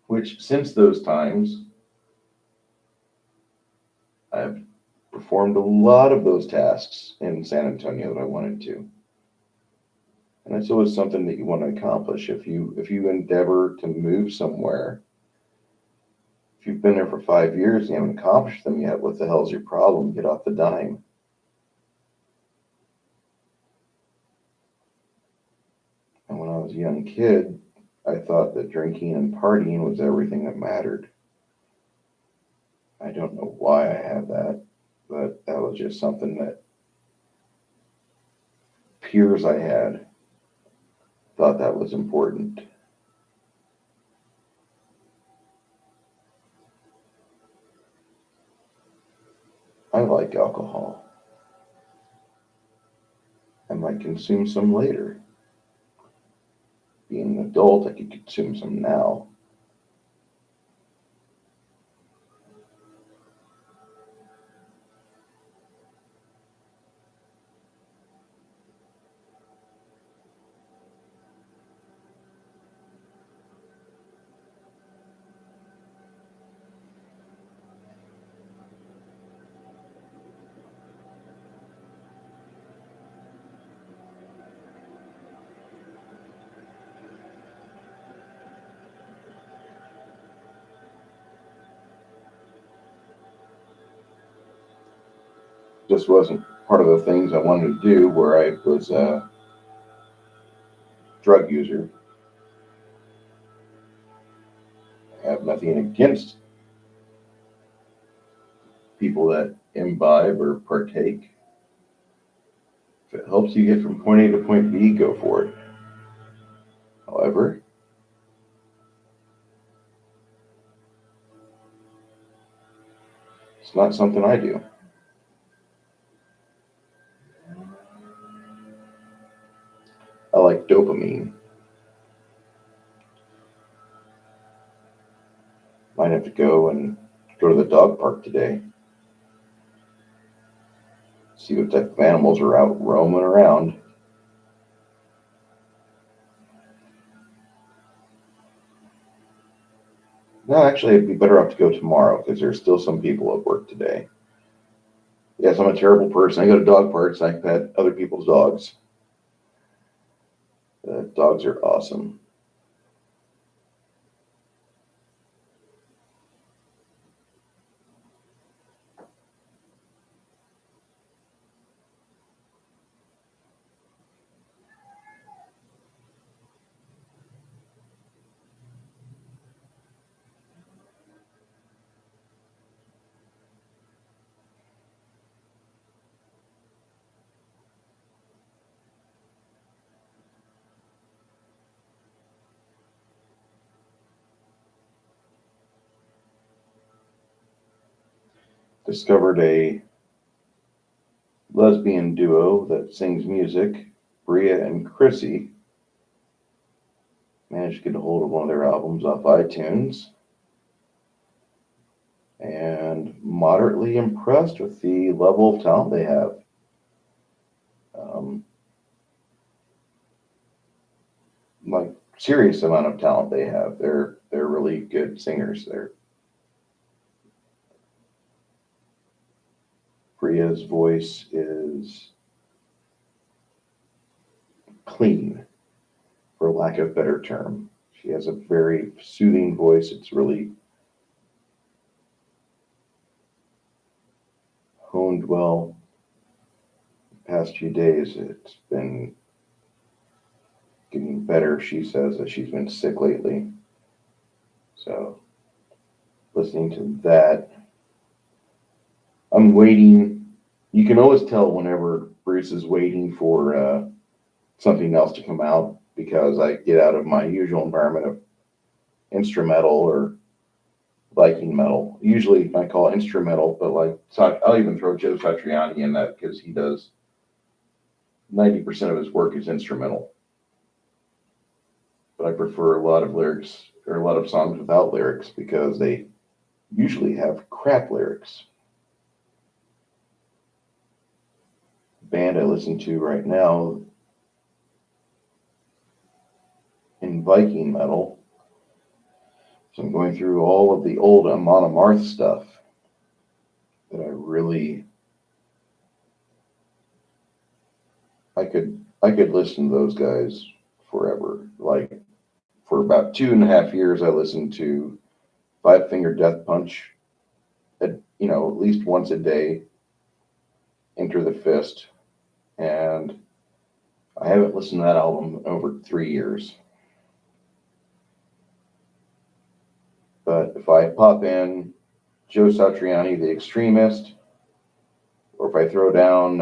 which since those times, I've performed a lot of those tasks in San Antonio that I wanted to. And that's always something that you want to accomplish. If you endeavor to move somewhere, if you've been there for 5 years and you haven't accomplished them yet, what the hell's your problem? Get off the dime. And when I was a young kid, I thought that drinking and partying was everything that mattered. I don't know why I had that, but that was just something that peers I had thought that was important. I like alcohol. I might consume some later. Being an adult, I could consume some now. Just wasn't part of the things I wanted to do where I was a drug user. I have nothing against people that imbibe or partake. If it helps you get from point A to point B, go for it. However, it's not something I do. mean. Might have to go to the dog park today. See what type of animals are out roaming around. No, actually, it'd be better off to go tomorrow because there's still some people at work today. Yes, I'm a terrible person. I go to dog parks. I pet other people's dogs. Dogs are awesome. Discovered a lesbian duo that sings music, Bria and Chrissy. Managed to get a hold of one of their albums off iTunes. And moderately impressed with the level of talent they have. Like serious amount of talent they have. They're really good singers. Priya's voice is clean, for lack of a better term. She has a very soothing voice. It's really honed well. The past few days, it's been getting better. She says that she's been sick lately. So, listening to that, I'm waiting. You can always tell whenever Bruce is waiting for something else to come out because I get out of my usual environment of instrumental or Viking metal. Usually I call it instrumental, but like I'll even throw Joe Satriani in that because he does 90% of his work is instrumental. But I prefer a lot of lyrics or a lot of songs without lyrics because they usually have crap lyrics. The band I listen to right now in Viking metal, so I'm going through all of the old Amon Amarth stuff that I could listen to those guys forever. Like for about 2.5 years, I listened to Five Finger Death Punch, at least once a day. Enter the Fist, and I haven't listened to that album in over 3 years. But if I pop in Joe Satriani, The Extremist, or if I throw down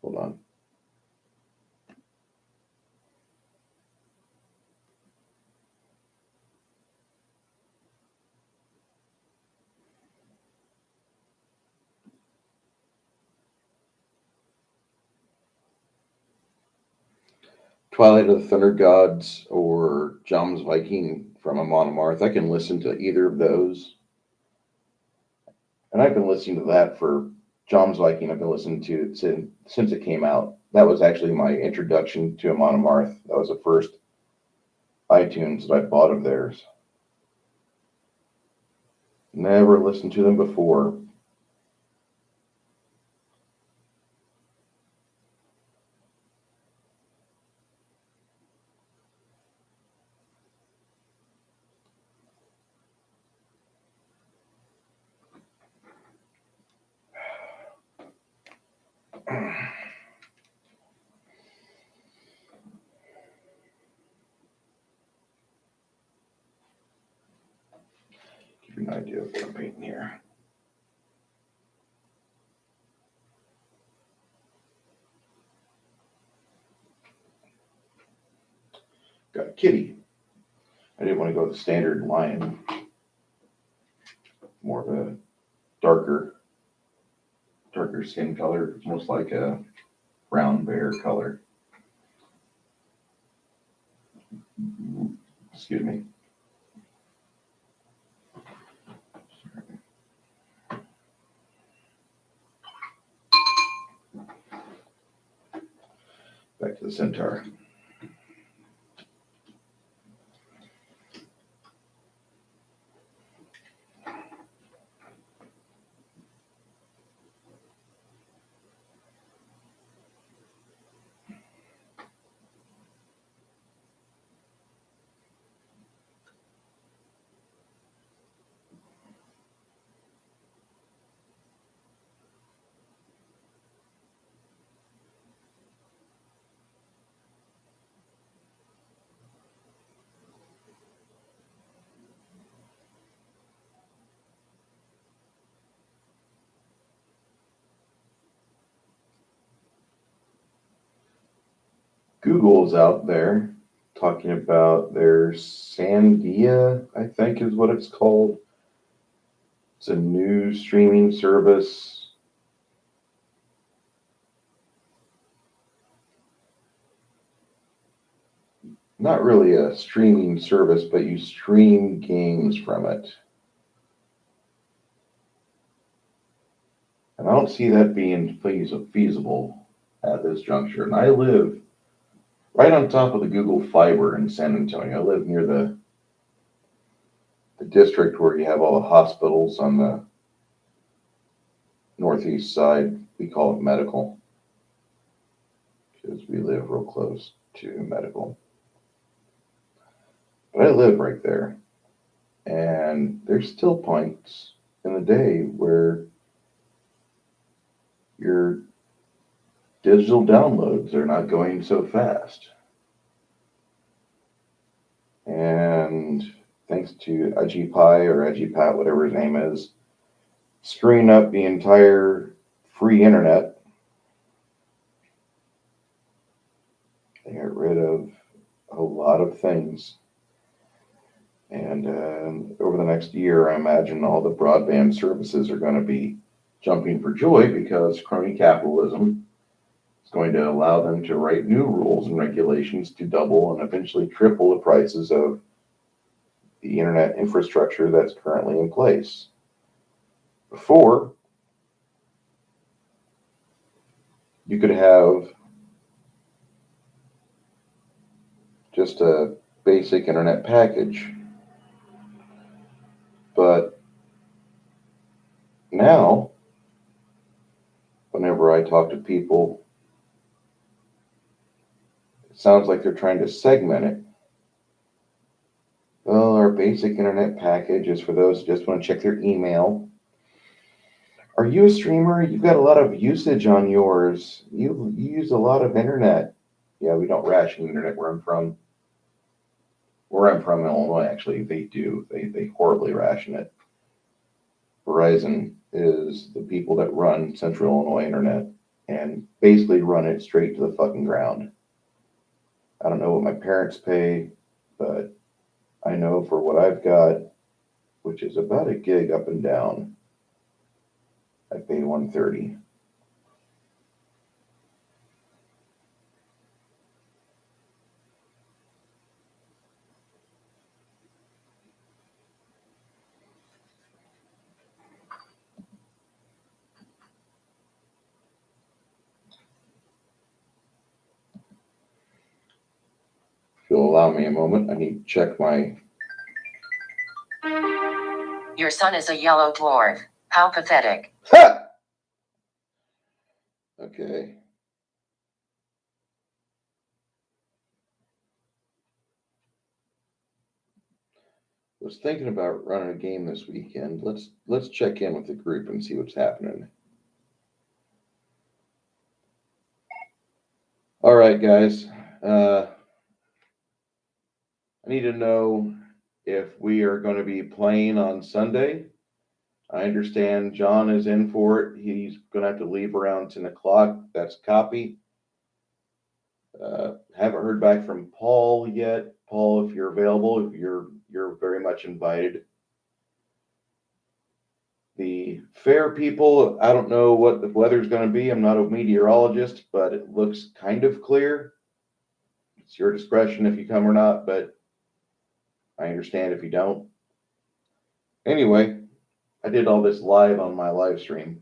hold on. Twilight of the Thunder Gods or Jom's Viking from Amon Amarth, I can listen to either of those. And I've been listening to that for Jom's Viking. I've been listening to since it came out. That was actually my introduction to Amon Amarth. That was the first iTunes that I bought of theirs. Never listened to them before. Give you an idea of what I'm painting here. Got a kitty. I didn't want to go with the standard lion more of a darker skin color. It's almost like a brown bear color. Excuse me. Back to the Centaur. Google's out there talking about their Sandia, I think is what it's called. It's a new streaming service. Not really a streaming service, but you stream games from it. And I don't see that being feasible at this juncture. And I live right on top of the Google Fiber in San Antonio. I live near the district where you have all the hospitals on the northeast side. We call it medical because we live real close to medical. But I live right there. And there's still points in the day where your digital downloads are not going so fast. And thanks to Ajipie or Ajipat, whatever his name is, screwing up the entire free internet, they got rid of a lot of things. And over the next year, I imagine all the broadband services are going to be jumping for joy because crony capitalism is going to allow them to write new rules and regulations to double and eventually triple the prices of the internet infrastructure that's currently in place. Before, you could have just a basic internet package. But now, whenever I talk to people, it sounds like they're trying to segment it. Well, our basic internet package is for those who just want to check their email. Are you a streamer? You've got a lot of usage on yours. You use a lot of internet. Yeah, we don't ration internet where I'm from. Where I'm from in Illinois, actually, they do. They horribly ration it. Verizon is the people that run Central Illinois Internet and basically run it straight to the fucking ground. I don't know what my parents pay, but I know for what I've got, which is about a gig up and down, I pay $130. If you'll allow me a moment, I need to check my... Your son is a yellow dwarf. How pathetic. Ha! Okay. Was thinking about running a game this weekend. Let's check in with the group and see what's happening. All right, guys. I need to know if we are going to be playing on Sunday. I understand John is in for it. He's going to have to leave around 10 o'clock. That's copy. Haven't heard back from Paul yet. Paul, if you're available, you're very much invited. The fair people, I don't know what the weather's going to be. I'm not a meteorologist, but it looks kind of clear. It's your discretion if you come or not, but I understand if you don't. Anyway, I did all this live on my live stream.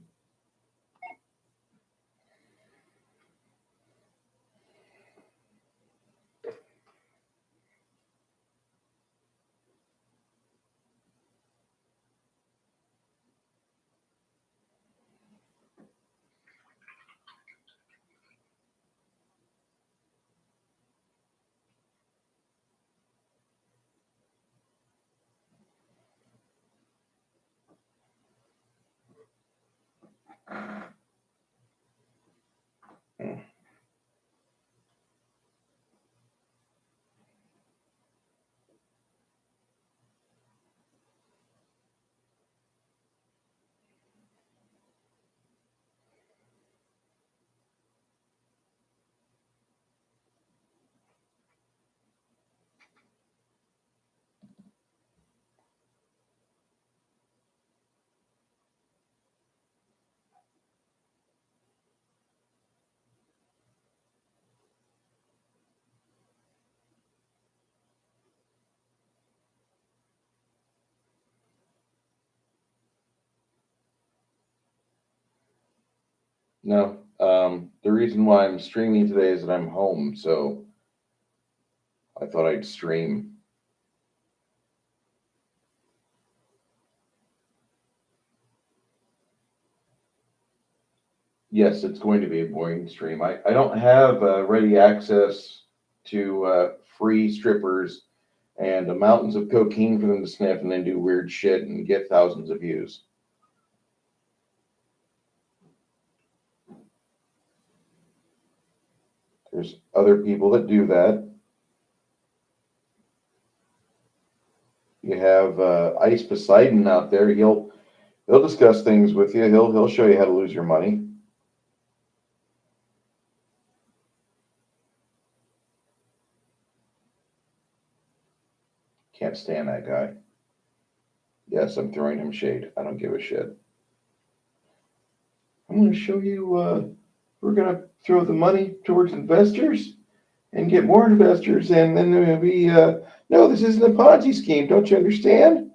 No, the reason why I'm streaming today is that I'm home, so I thought I'd stream. Yes, it's going to be a boring stream. I don't have ready access to free strippers and mountains of cocaine for them to sniff and then do weird shit and get thousands of views. There's other people that do that. You have Ice Poseidon out there. He'll discuss things with you. He'll show you how to lose your money. Can't stand that guy. Yes, I'm throwing him shade. I don't give a shit. I'm going to show you. We're going to throw the money towards investors and get more investors, and then there'll be. No, this isn't a Ponzi scheme. Don't you understand?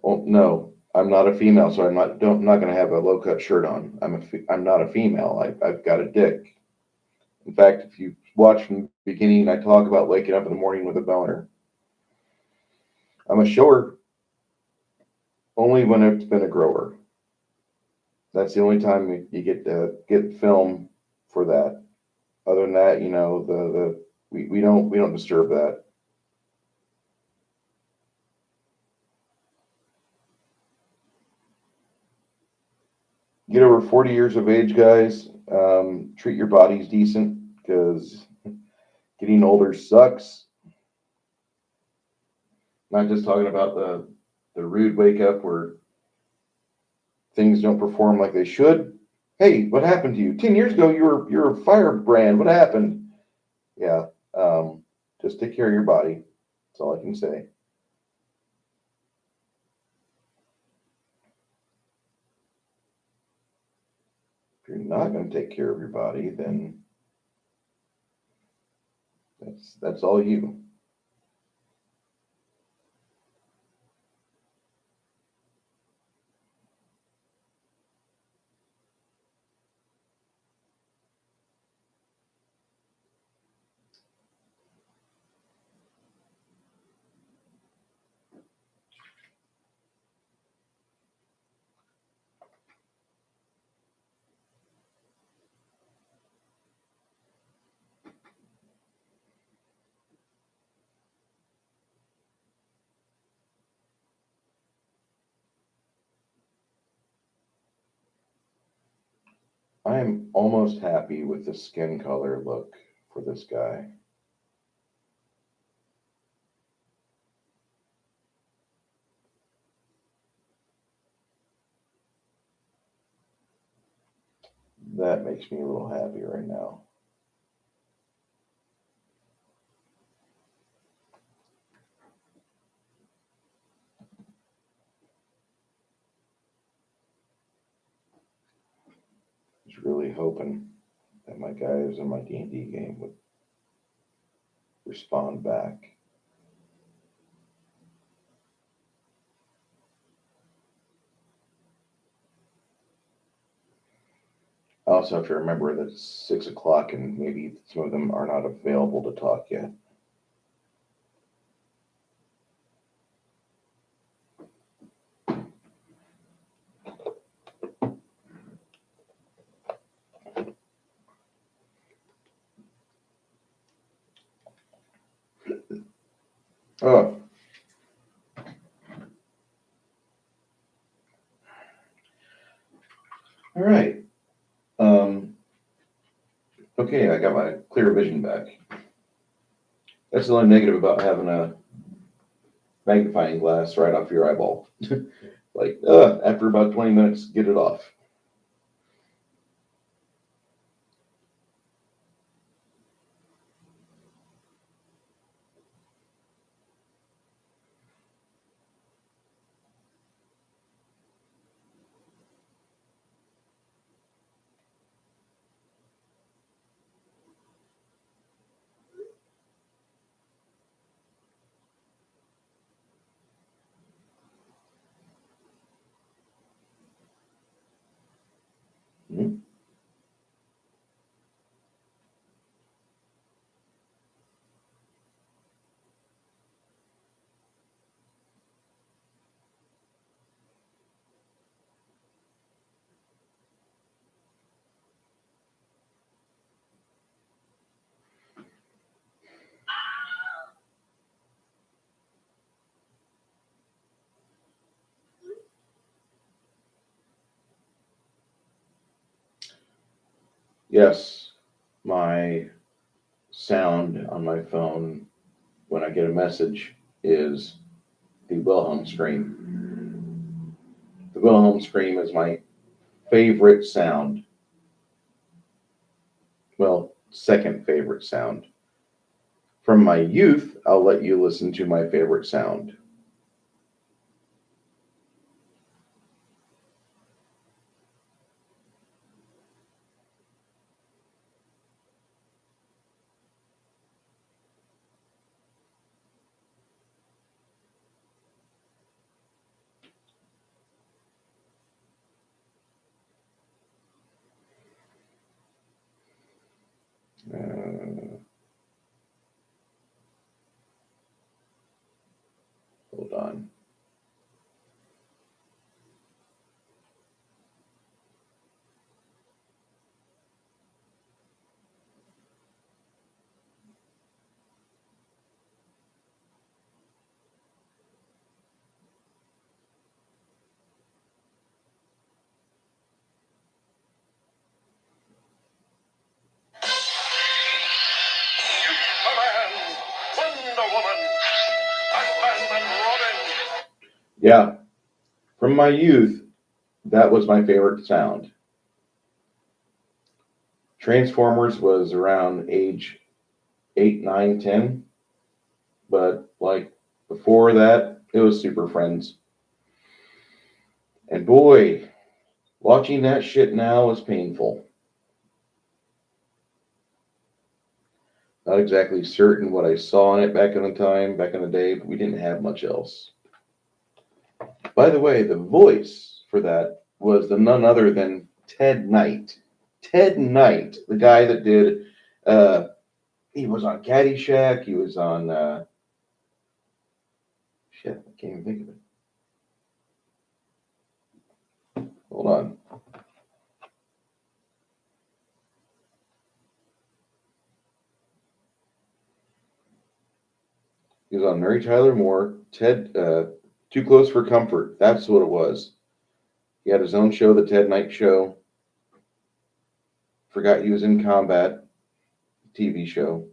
Oh no, I'm not a female, so I'm not going to have a low cut shirt on. I'm not a female. I've got a dick. In fact, if you watch from the beginning, I talk about waking up in the morning with a boner. I'm a shower only when it's been a grower. That's the only time you get to get film for that. Other than that, we don't disturb that. Get over 40 years of age, guys. Treat your bodies decent because getting older sucks. Not just talking about the rude wake up where things don't perform like they should. Hey, what happened to you? 10 years ago, you're a firebrand. What happened? Yeah, just take care of your body. That's all I can say. If you're not going to take care of your body, then that's all you. I am almost happy with the skin color look for this guy. That makes me a little happy right now. I was really hoping that my guys in my D&D game would respond back. I also have to remember that it's 6 o'clock and maybe some of them are not available to talk yet. Oh. All right. Okay, I got my clear vision back. That's the only negative about having a magnifying glass right off your eyeball. Like, after about 20 minutes, get it off. Hmm? Yes, my sound on my phone when I get a message is the Wilhelm scream. The Wilhelm scream is my favorite sound. Well, second favorite sound. From my youth, I'll let you listen to my favorite sound. Hold on. Superman, Wonder Woman, Batman and Robin. Yeah, from my youth, that was my favorite sound. Transformers was around age 8, 9, 10, but like before that, it was Super Friends. And boy, watching that shit now is painful. Not exactly certain what I saw in it back in the day, but we didn't have much else. By the way, the voice for that was none other than Ted Knight. Ted Knight, the guy that did, he was on Caddyshack, he was on, shit, I can't even think of it. Hold on. He was on Mary Tyler Moore, Too Close for Comfort. That's what it was. He had his own show, the Ted Knight Show. Forgot he was in Combat TV show,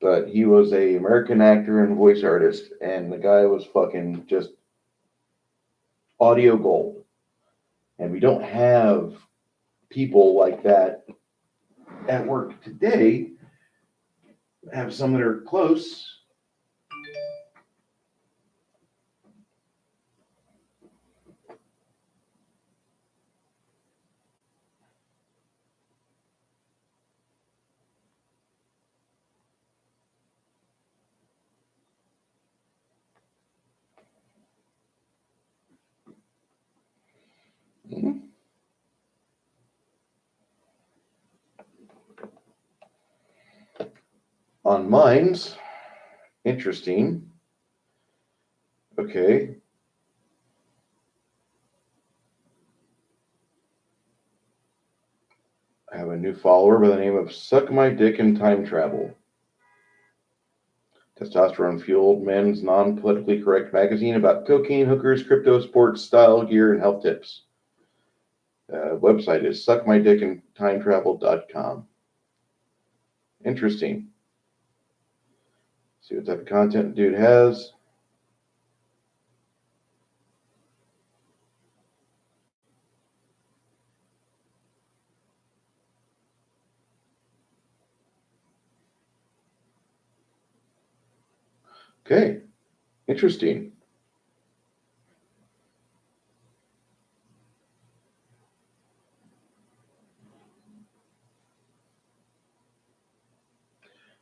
but he was a American actor and voice artist, and the guy was fucking just audio gold. And we don't have people like that at work today. I have some that are close. Mhm. On mines, interesting. Okay. I have a new follower by the name of Suck My Dick in Time Travel. Testosterone fueled men's non politically correct magazine about cocaine, hookers, crypto, sports, style, gear, and health tips. Website is suckmydickintimetravel.com. Interesting. See what type of content the dude has. Okay, interesting.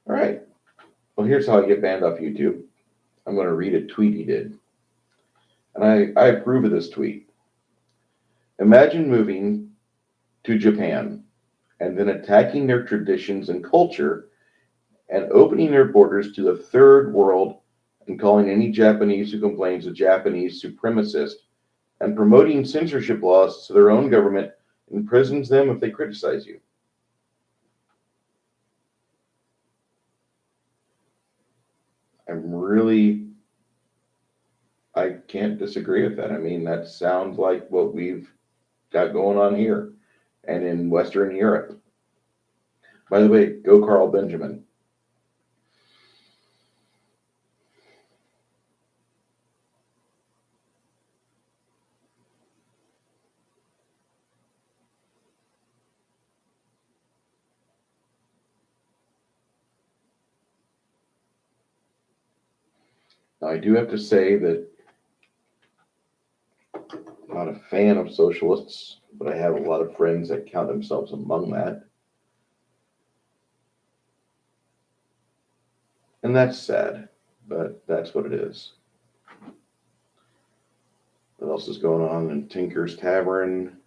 All right. Well, here's how I get banned off YouTube. I'm going to read a tweet he did. And I approve of this tweet. Imagine moving to Japan and then attacking their traditions and culture and opening their borders to the third world and calling any Japanese who complains a Japanese supremacist and promoting censorship laws so their own government imprisons them if they criticize you. I can't disagree with that. I mean, that sounds like what we've got going on here and in Western Europe. By the way, go Carl Benjamin. Now, I do have to say that I'm not a fan of socialists, but I have a lot of friends that count themselves among that. And that's sad, but that's what it is. What else is going on in Tinker's Tavern?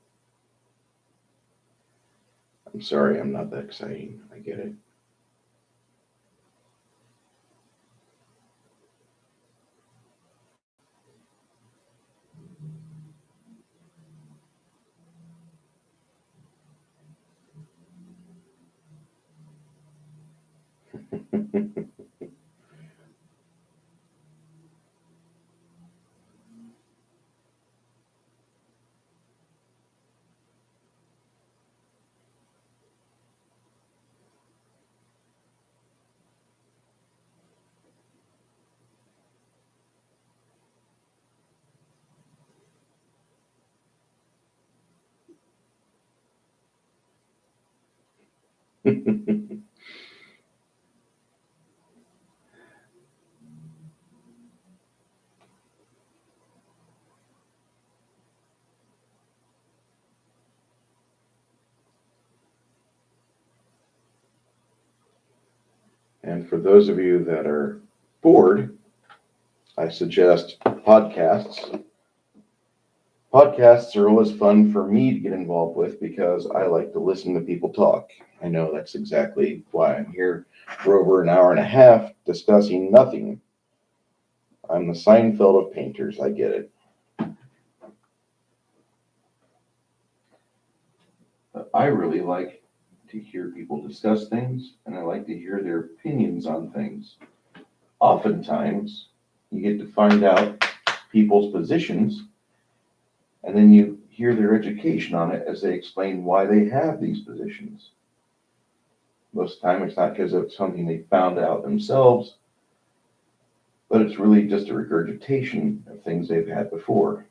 I'm sorry, I'm not that exciting. I get it. And for those of you that are bored, I suggest podcasts. Podcasts are always fun for me to get involved with because I like to listen to people talk. I know that's exactly why I'm here for over an hour and a half discussing nothing. I'm the Seinfeld of painters. I get it. But I really like to hear people discuss things, and I like to hear their opinions on things. Oftentimes, you get to find out people's positions, and then you hear their education on it as they explain why they have these positions. Most of the time, it's not because of something they found out themselves, but it's really just a regurgitation of things they've had before.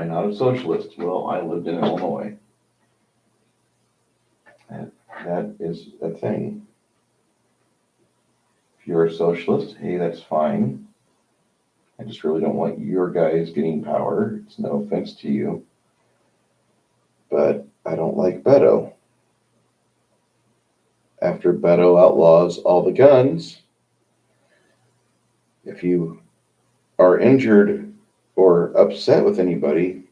I not a socialist? Well, I lived in Illinois. That is a thing. If you're a socialist, hey, that's fine. I just really don't want your guys getting power. It's no offense to you. But I don't like Beto. After Beto outlaws all the guns, if you are injured or upset with anybody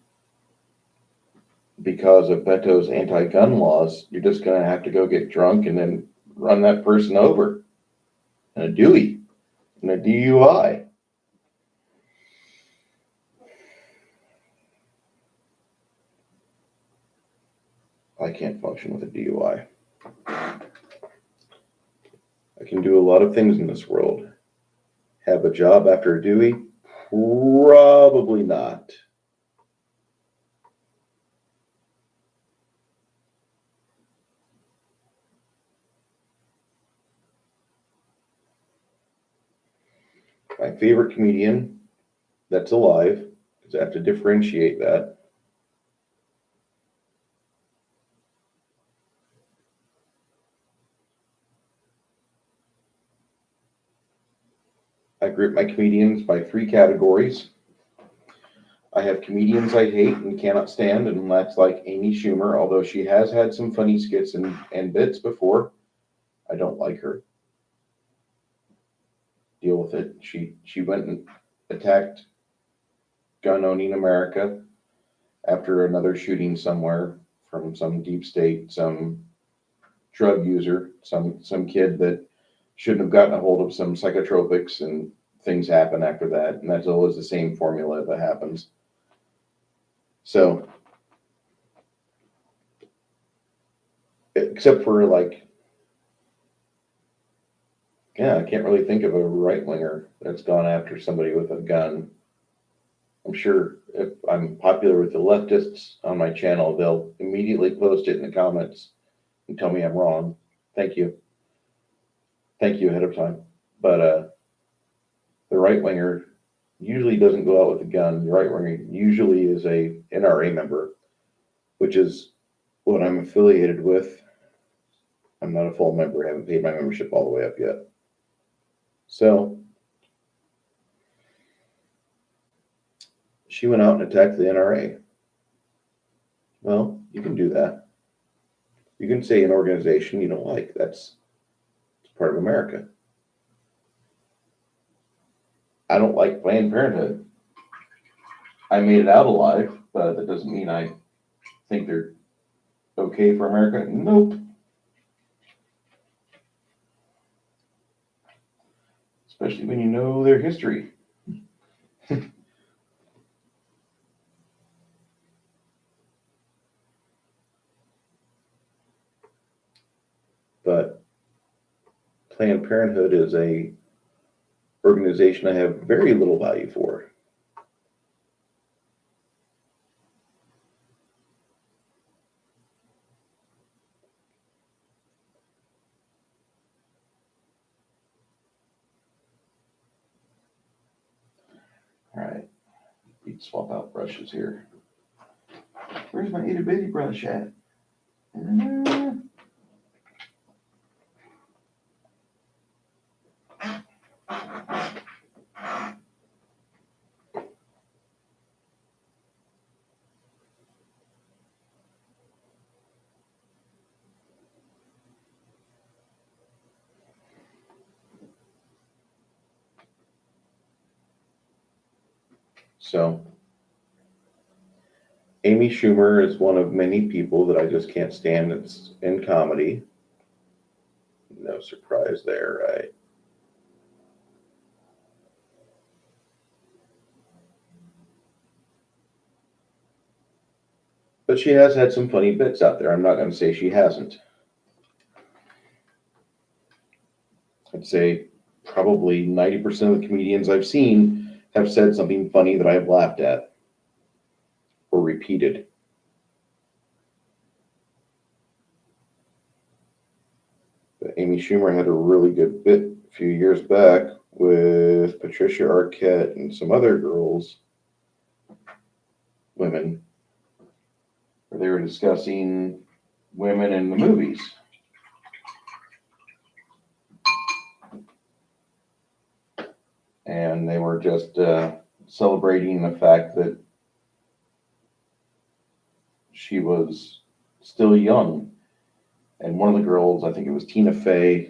because of Beto's anti-gun laws, you're just going to have to go get drunk and then run that person over. And a Dewey, and a DUI. I can't function with a DUI. I can do a lot of things in this world. Have a job after a Dewey? Probably not. My favorite comedian that's alive, because I have to differentiate that. I group my comedians by 3 categories. I have comedians I hate and cannot stand, and that's like Amy Schumer, although she has had some funny skits and bits before. I don't like her. Deal with it. She went and attacked gun-owning America after another shooting somewhere from some deep state, some drug user, some kid that shouldn't have gotten a hold of some psychotropics, and things happen after that. And that's always the same formula that happens. So, except for like, yeah, I can't really think of a right-winger that's gone after somebody with a gun. I'm sure if I'm popular with the leftists on my channel, they'll immediately post it in the comments and tell me I'm wrong. Thank you. Thank you ahead of time. But the right-winger usually doesn't go out with a gun. The right-winger usually is a NRA member, which is what I'm affiliated with. I'm not a full member. I haven't paid my membership all the way up yet. So she went out and attacked the NRA. Well, you can do that. You can say an organization you don't like. It's part of America. I don't like Planned Parenthood. I made it out alive, but that doesn't mean I think they're okay for America. Nope. Especially when you know their history. But Planned Parenthood is a organization I have very little value for. All right, need to swap out brushes here. Where's my itty bitty brush at? So, Amy Schumer is one of many people that I just can't stand. It's in comedy. No surprise there, right? But she has had some funny bits out there. I'm not going to say she hasn't. I'd say probably 90% of the comedians I've seen have said something funny that I've laughed at or repeated. But Amy Schumer had a really good bit a few years back with Patricia Arquette and some other girls women, where they were discussing women in the movies. And they were just celebrating the fact that she was still young. And one of the girls, I think it was Tina Fey,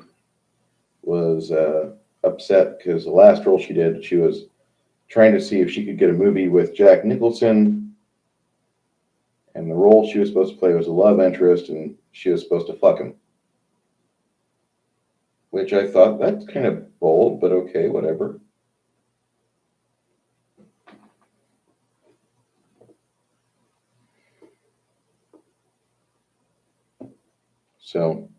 was upset because the last role she did, she was trying to see if she could get a movie with Jack Nicholson. And the role she was supposed to play was a love interest, and she was supposed to fuck him. Which I thought, that's kind of bold, but okay, whatever. So,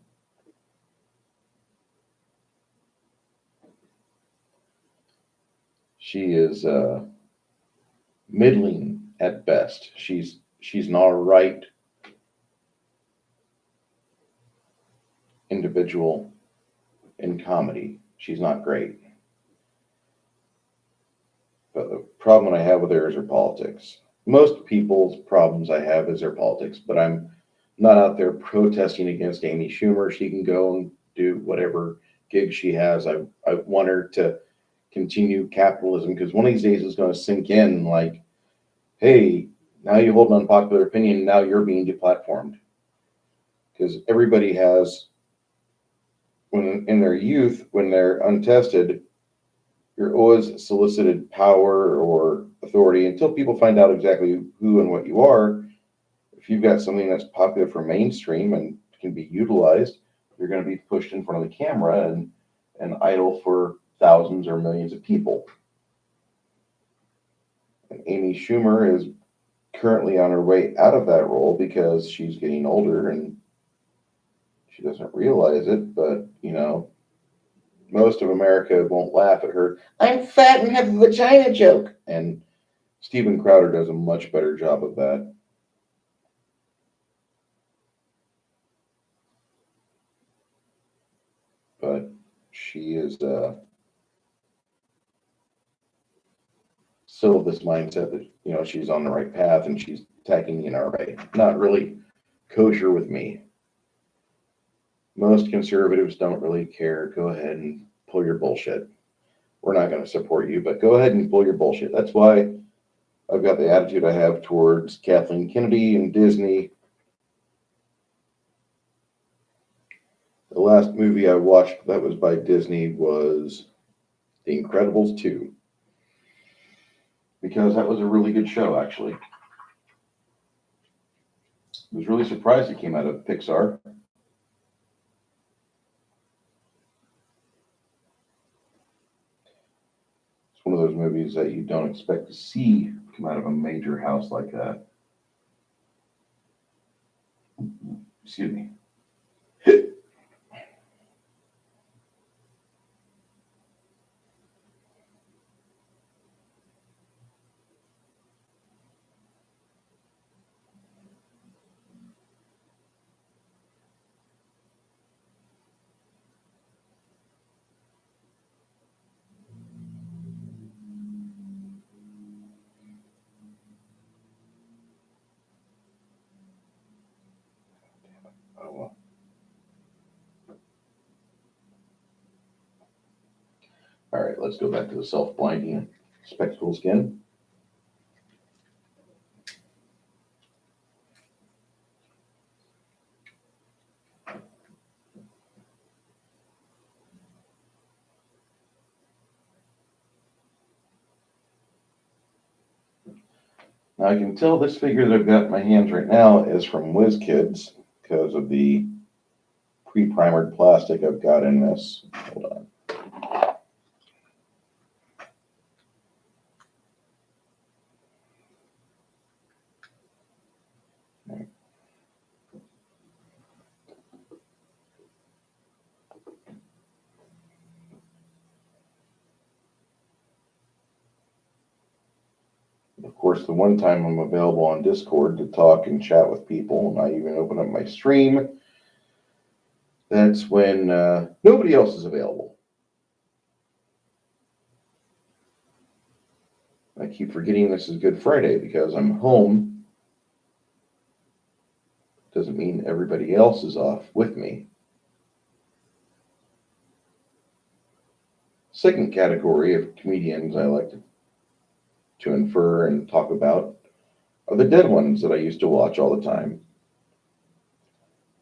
she is middling at best. She's an all right individual in comedy. She's not great. But the problem I have with her is her politics. Most people's problems I have is their politics, but I'm not out there protesting against Amy Schumer. She can go and do whatever gig she has. I want her to continue capitalism, because one of these days it's going to sink in like, hey, now you hold an unpopular opinion, now you're being deplatformed. Because everybody has, when in their youth, when they're untested, you're always solicited power or authority until people find out exactly who and what you are. If you've got something that's popular for mainstream and can be utilized, you're going to be pushed in front of the camera and idle for thousands or millions of people. And Amy Schumer is currently on her way out of that role because she's getting older and she doesn't realize it, but you know, most of America won't laugh at her "I'm fat and have a vagina" joke. And Steven Crowder does a much better job of that. But she is still of this mindset that, you know, she's on the right path and she's attacking the NRA. Not really kosher with me. Most conservatives don't really care. Go ahead and pull your bullshit. We're not going to support you, but go ahead and pull your bullshit. That's why I've got the attitude I have towards Kathleen Kennedy and Disney. The last movie I watched that was by Disney was The Incredibles 2. Because that was a really good show, actually. I was really surprised it came out of Pixar. It's one of those movies that you don't expect to see come out of a major house like that. Excuse me. Oh, well. All right, let's go back to the self-blinding spectacles again. Now I can tell this figure that I've got in my hands right now is from WizKids because of the pre-primered plastic I've got in this. Hold on. Of course, the one time I'm available on Discord to talk and chat with people, and I even open up my stream, that's when nobody else is available. I keep forgetting this is Good Friday because I'm home. Doesn't mean everybody else is off with me. Second category of comedians I like to infer and talk about are the dead ones that I used to watch all the time.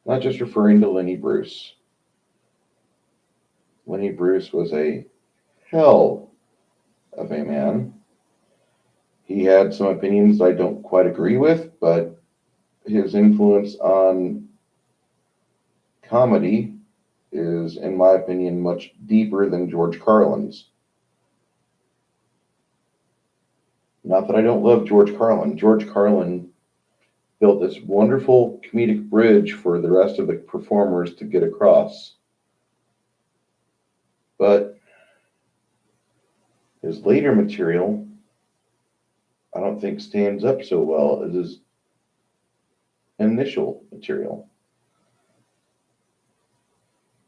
Not just referring to Lenny Bruce. Lenny Bruce was a hell of a man. He had some opinions I don't quite agree with, but his influence on comedy is, in my opinion, much deeper than George Carlin's. Not that I don't love George Carlin. George Carlin built this wonderful comedic bridge for the rest of the performers to get across. But his later material, I don't think stands up so well as his initial material.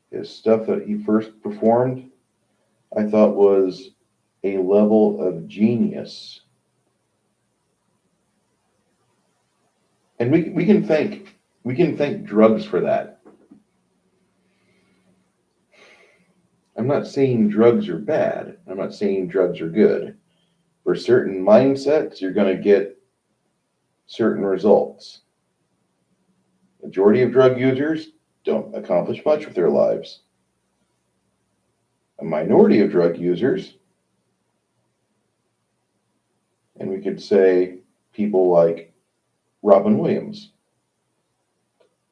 His stuff that he first performed, I thought was a level of genius. And we can thank drugs for that. I'm not saying drugs are bad. I'm not saying drugs are good. For certain mindsets, you're going to get certain results. Majority of drug users don't accomplish much with their lives. A minority of drug users, and we could say people like Robin Williams,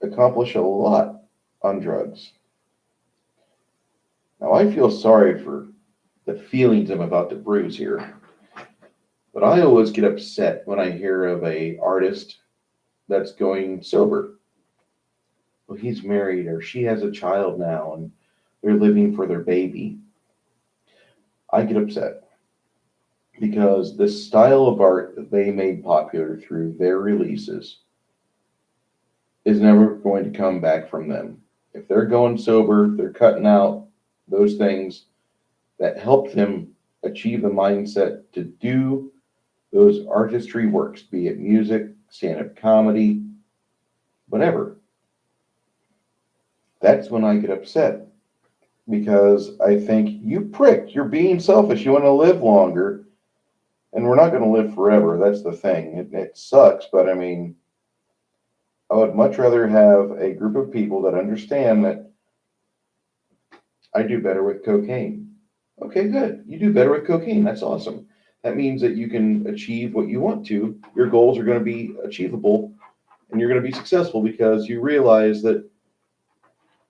accomplish a lot on drugs. Now, I feel sorry for the feelings I'm about to bruise here, but I always get upset when I hear of an artist that's going sober. Well, he's married or she has a child now and they're living for their baby. I get upset because the style of art that they made popular through their releases is never going to come back from them. If they're going sober, they're cutting out those things that helped them achieve the mindset to do those artistry works, be it music, stand-up comedy, whatever. That's when I get upset because I think, you prick, you're being selfish. You want to live longer, and we're not going to live forever. That's the thing. It sucks, but I mean, I would much rather have a group of people that understand that I do better with cocaine. Okay, good. You do better with cocaine. That's awesome. That means that you can achieve what you want to. Your goals are going to be achievable, and you're going to be successful because you realize that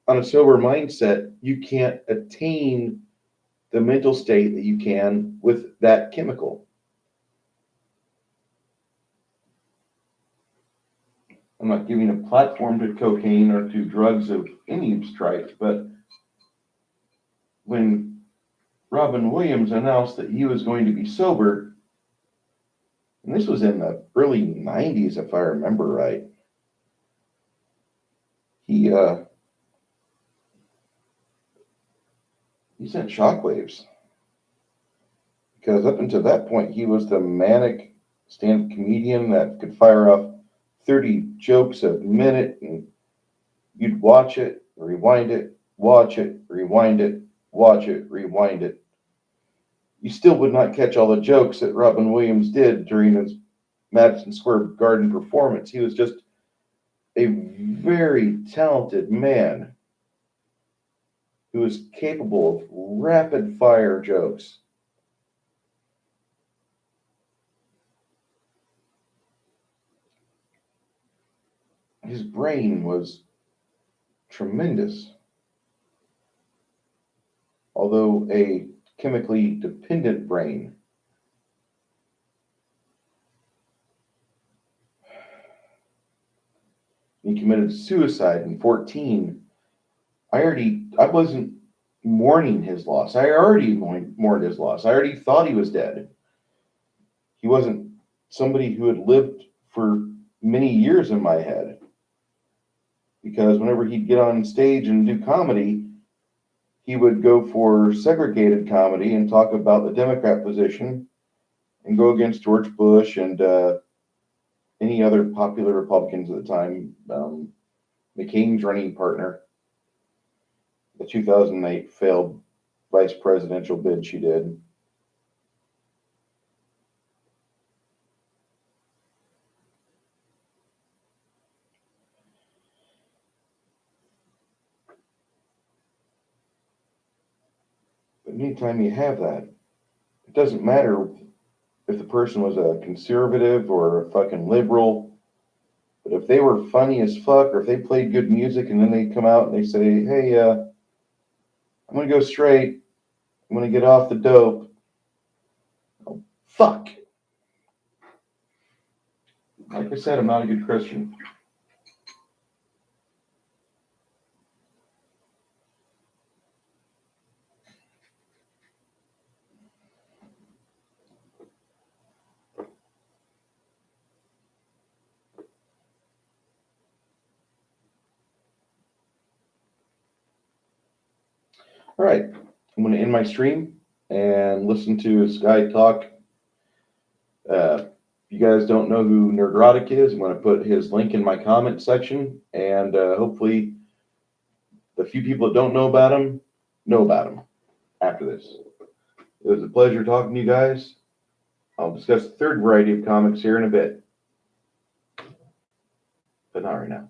on a sober mindset, you can't attain the mental state that you can with that chemical. I'm not giving a platform to cocaine or to drugs of any stripe, but when Robin Williams announced that he was going to be sober, and this was in the early 90s, if I remember right, he sent shockwaves. Because up until that point, he was the manic stand-up comedian that could fire off 30 jokes a minute, and you'd watch it, rewind it, watch it, rewind it, watch it, rewind it. You still would not catch all the jokes that Robin Williams did during his Madison Square Garden performance. He was just a very talented man who was capable of rapid fire jokes. His brain was tremendous. Although a chemically dependent brain. He committed suicide in 14. I wasn't mourning his loss. I already mourned his loss. I already thought he was dead. He wasn't somebody who had lived for many years in my head. Because whenever he'd get on stage and do comedy, he would go for segregated comedy and talk about the Democrat position and go against George Bush and any other popular Republicans at the time. McCain's running partner, the 2008 failed vice presidential bid she did. But anytime you have that, it doesn't matter if the person was a conservative or a fucking liberal, but if they were funny as fuck or if they played good music and then they come out and they say, hey, I'm going to go straight, I'm going to get off the dope. Oh, fuck. Like I said, I'm not a good Christian. All right, I'm going to end my stream and listen to Sky talk. If you guys don't know who Nerdrotic is, I'm going to put his link in my comment section, and hopefully the few people that don't know about him after this. It was a pleasure talking to you guys. I'll discuss the third variety of comics here in a bit, but not right now.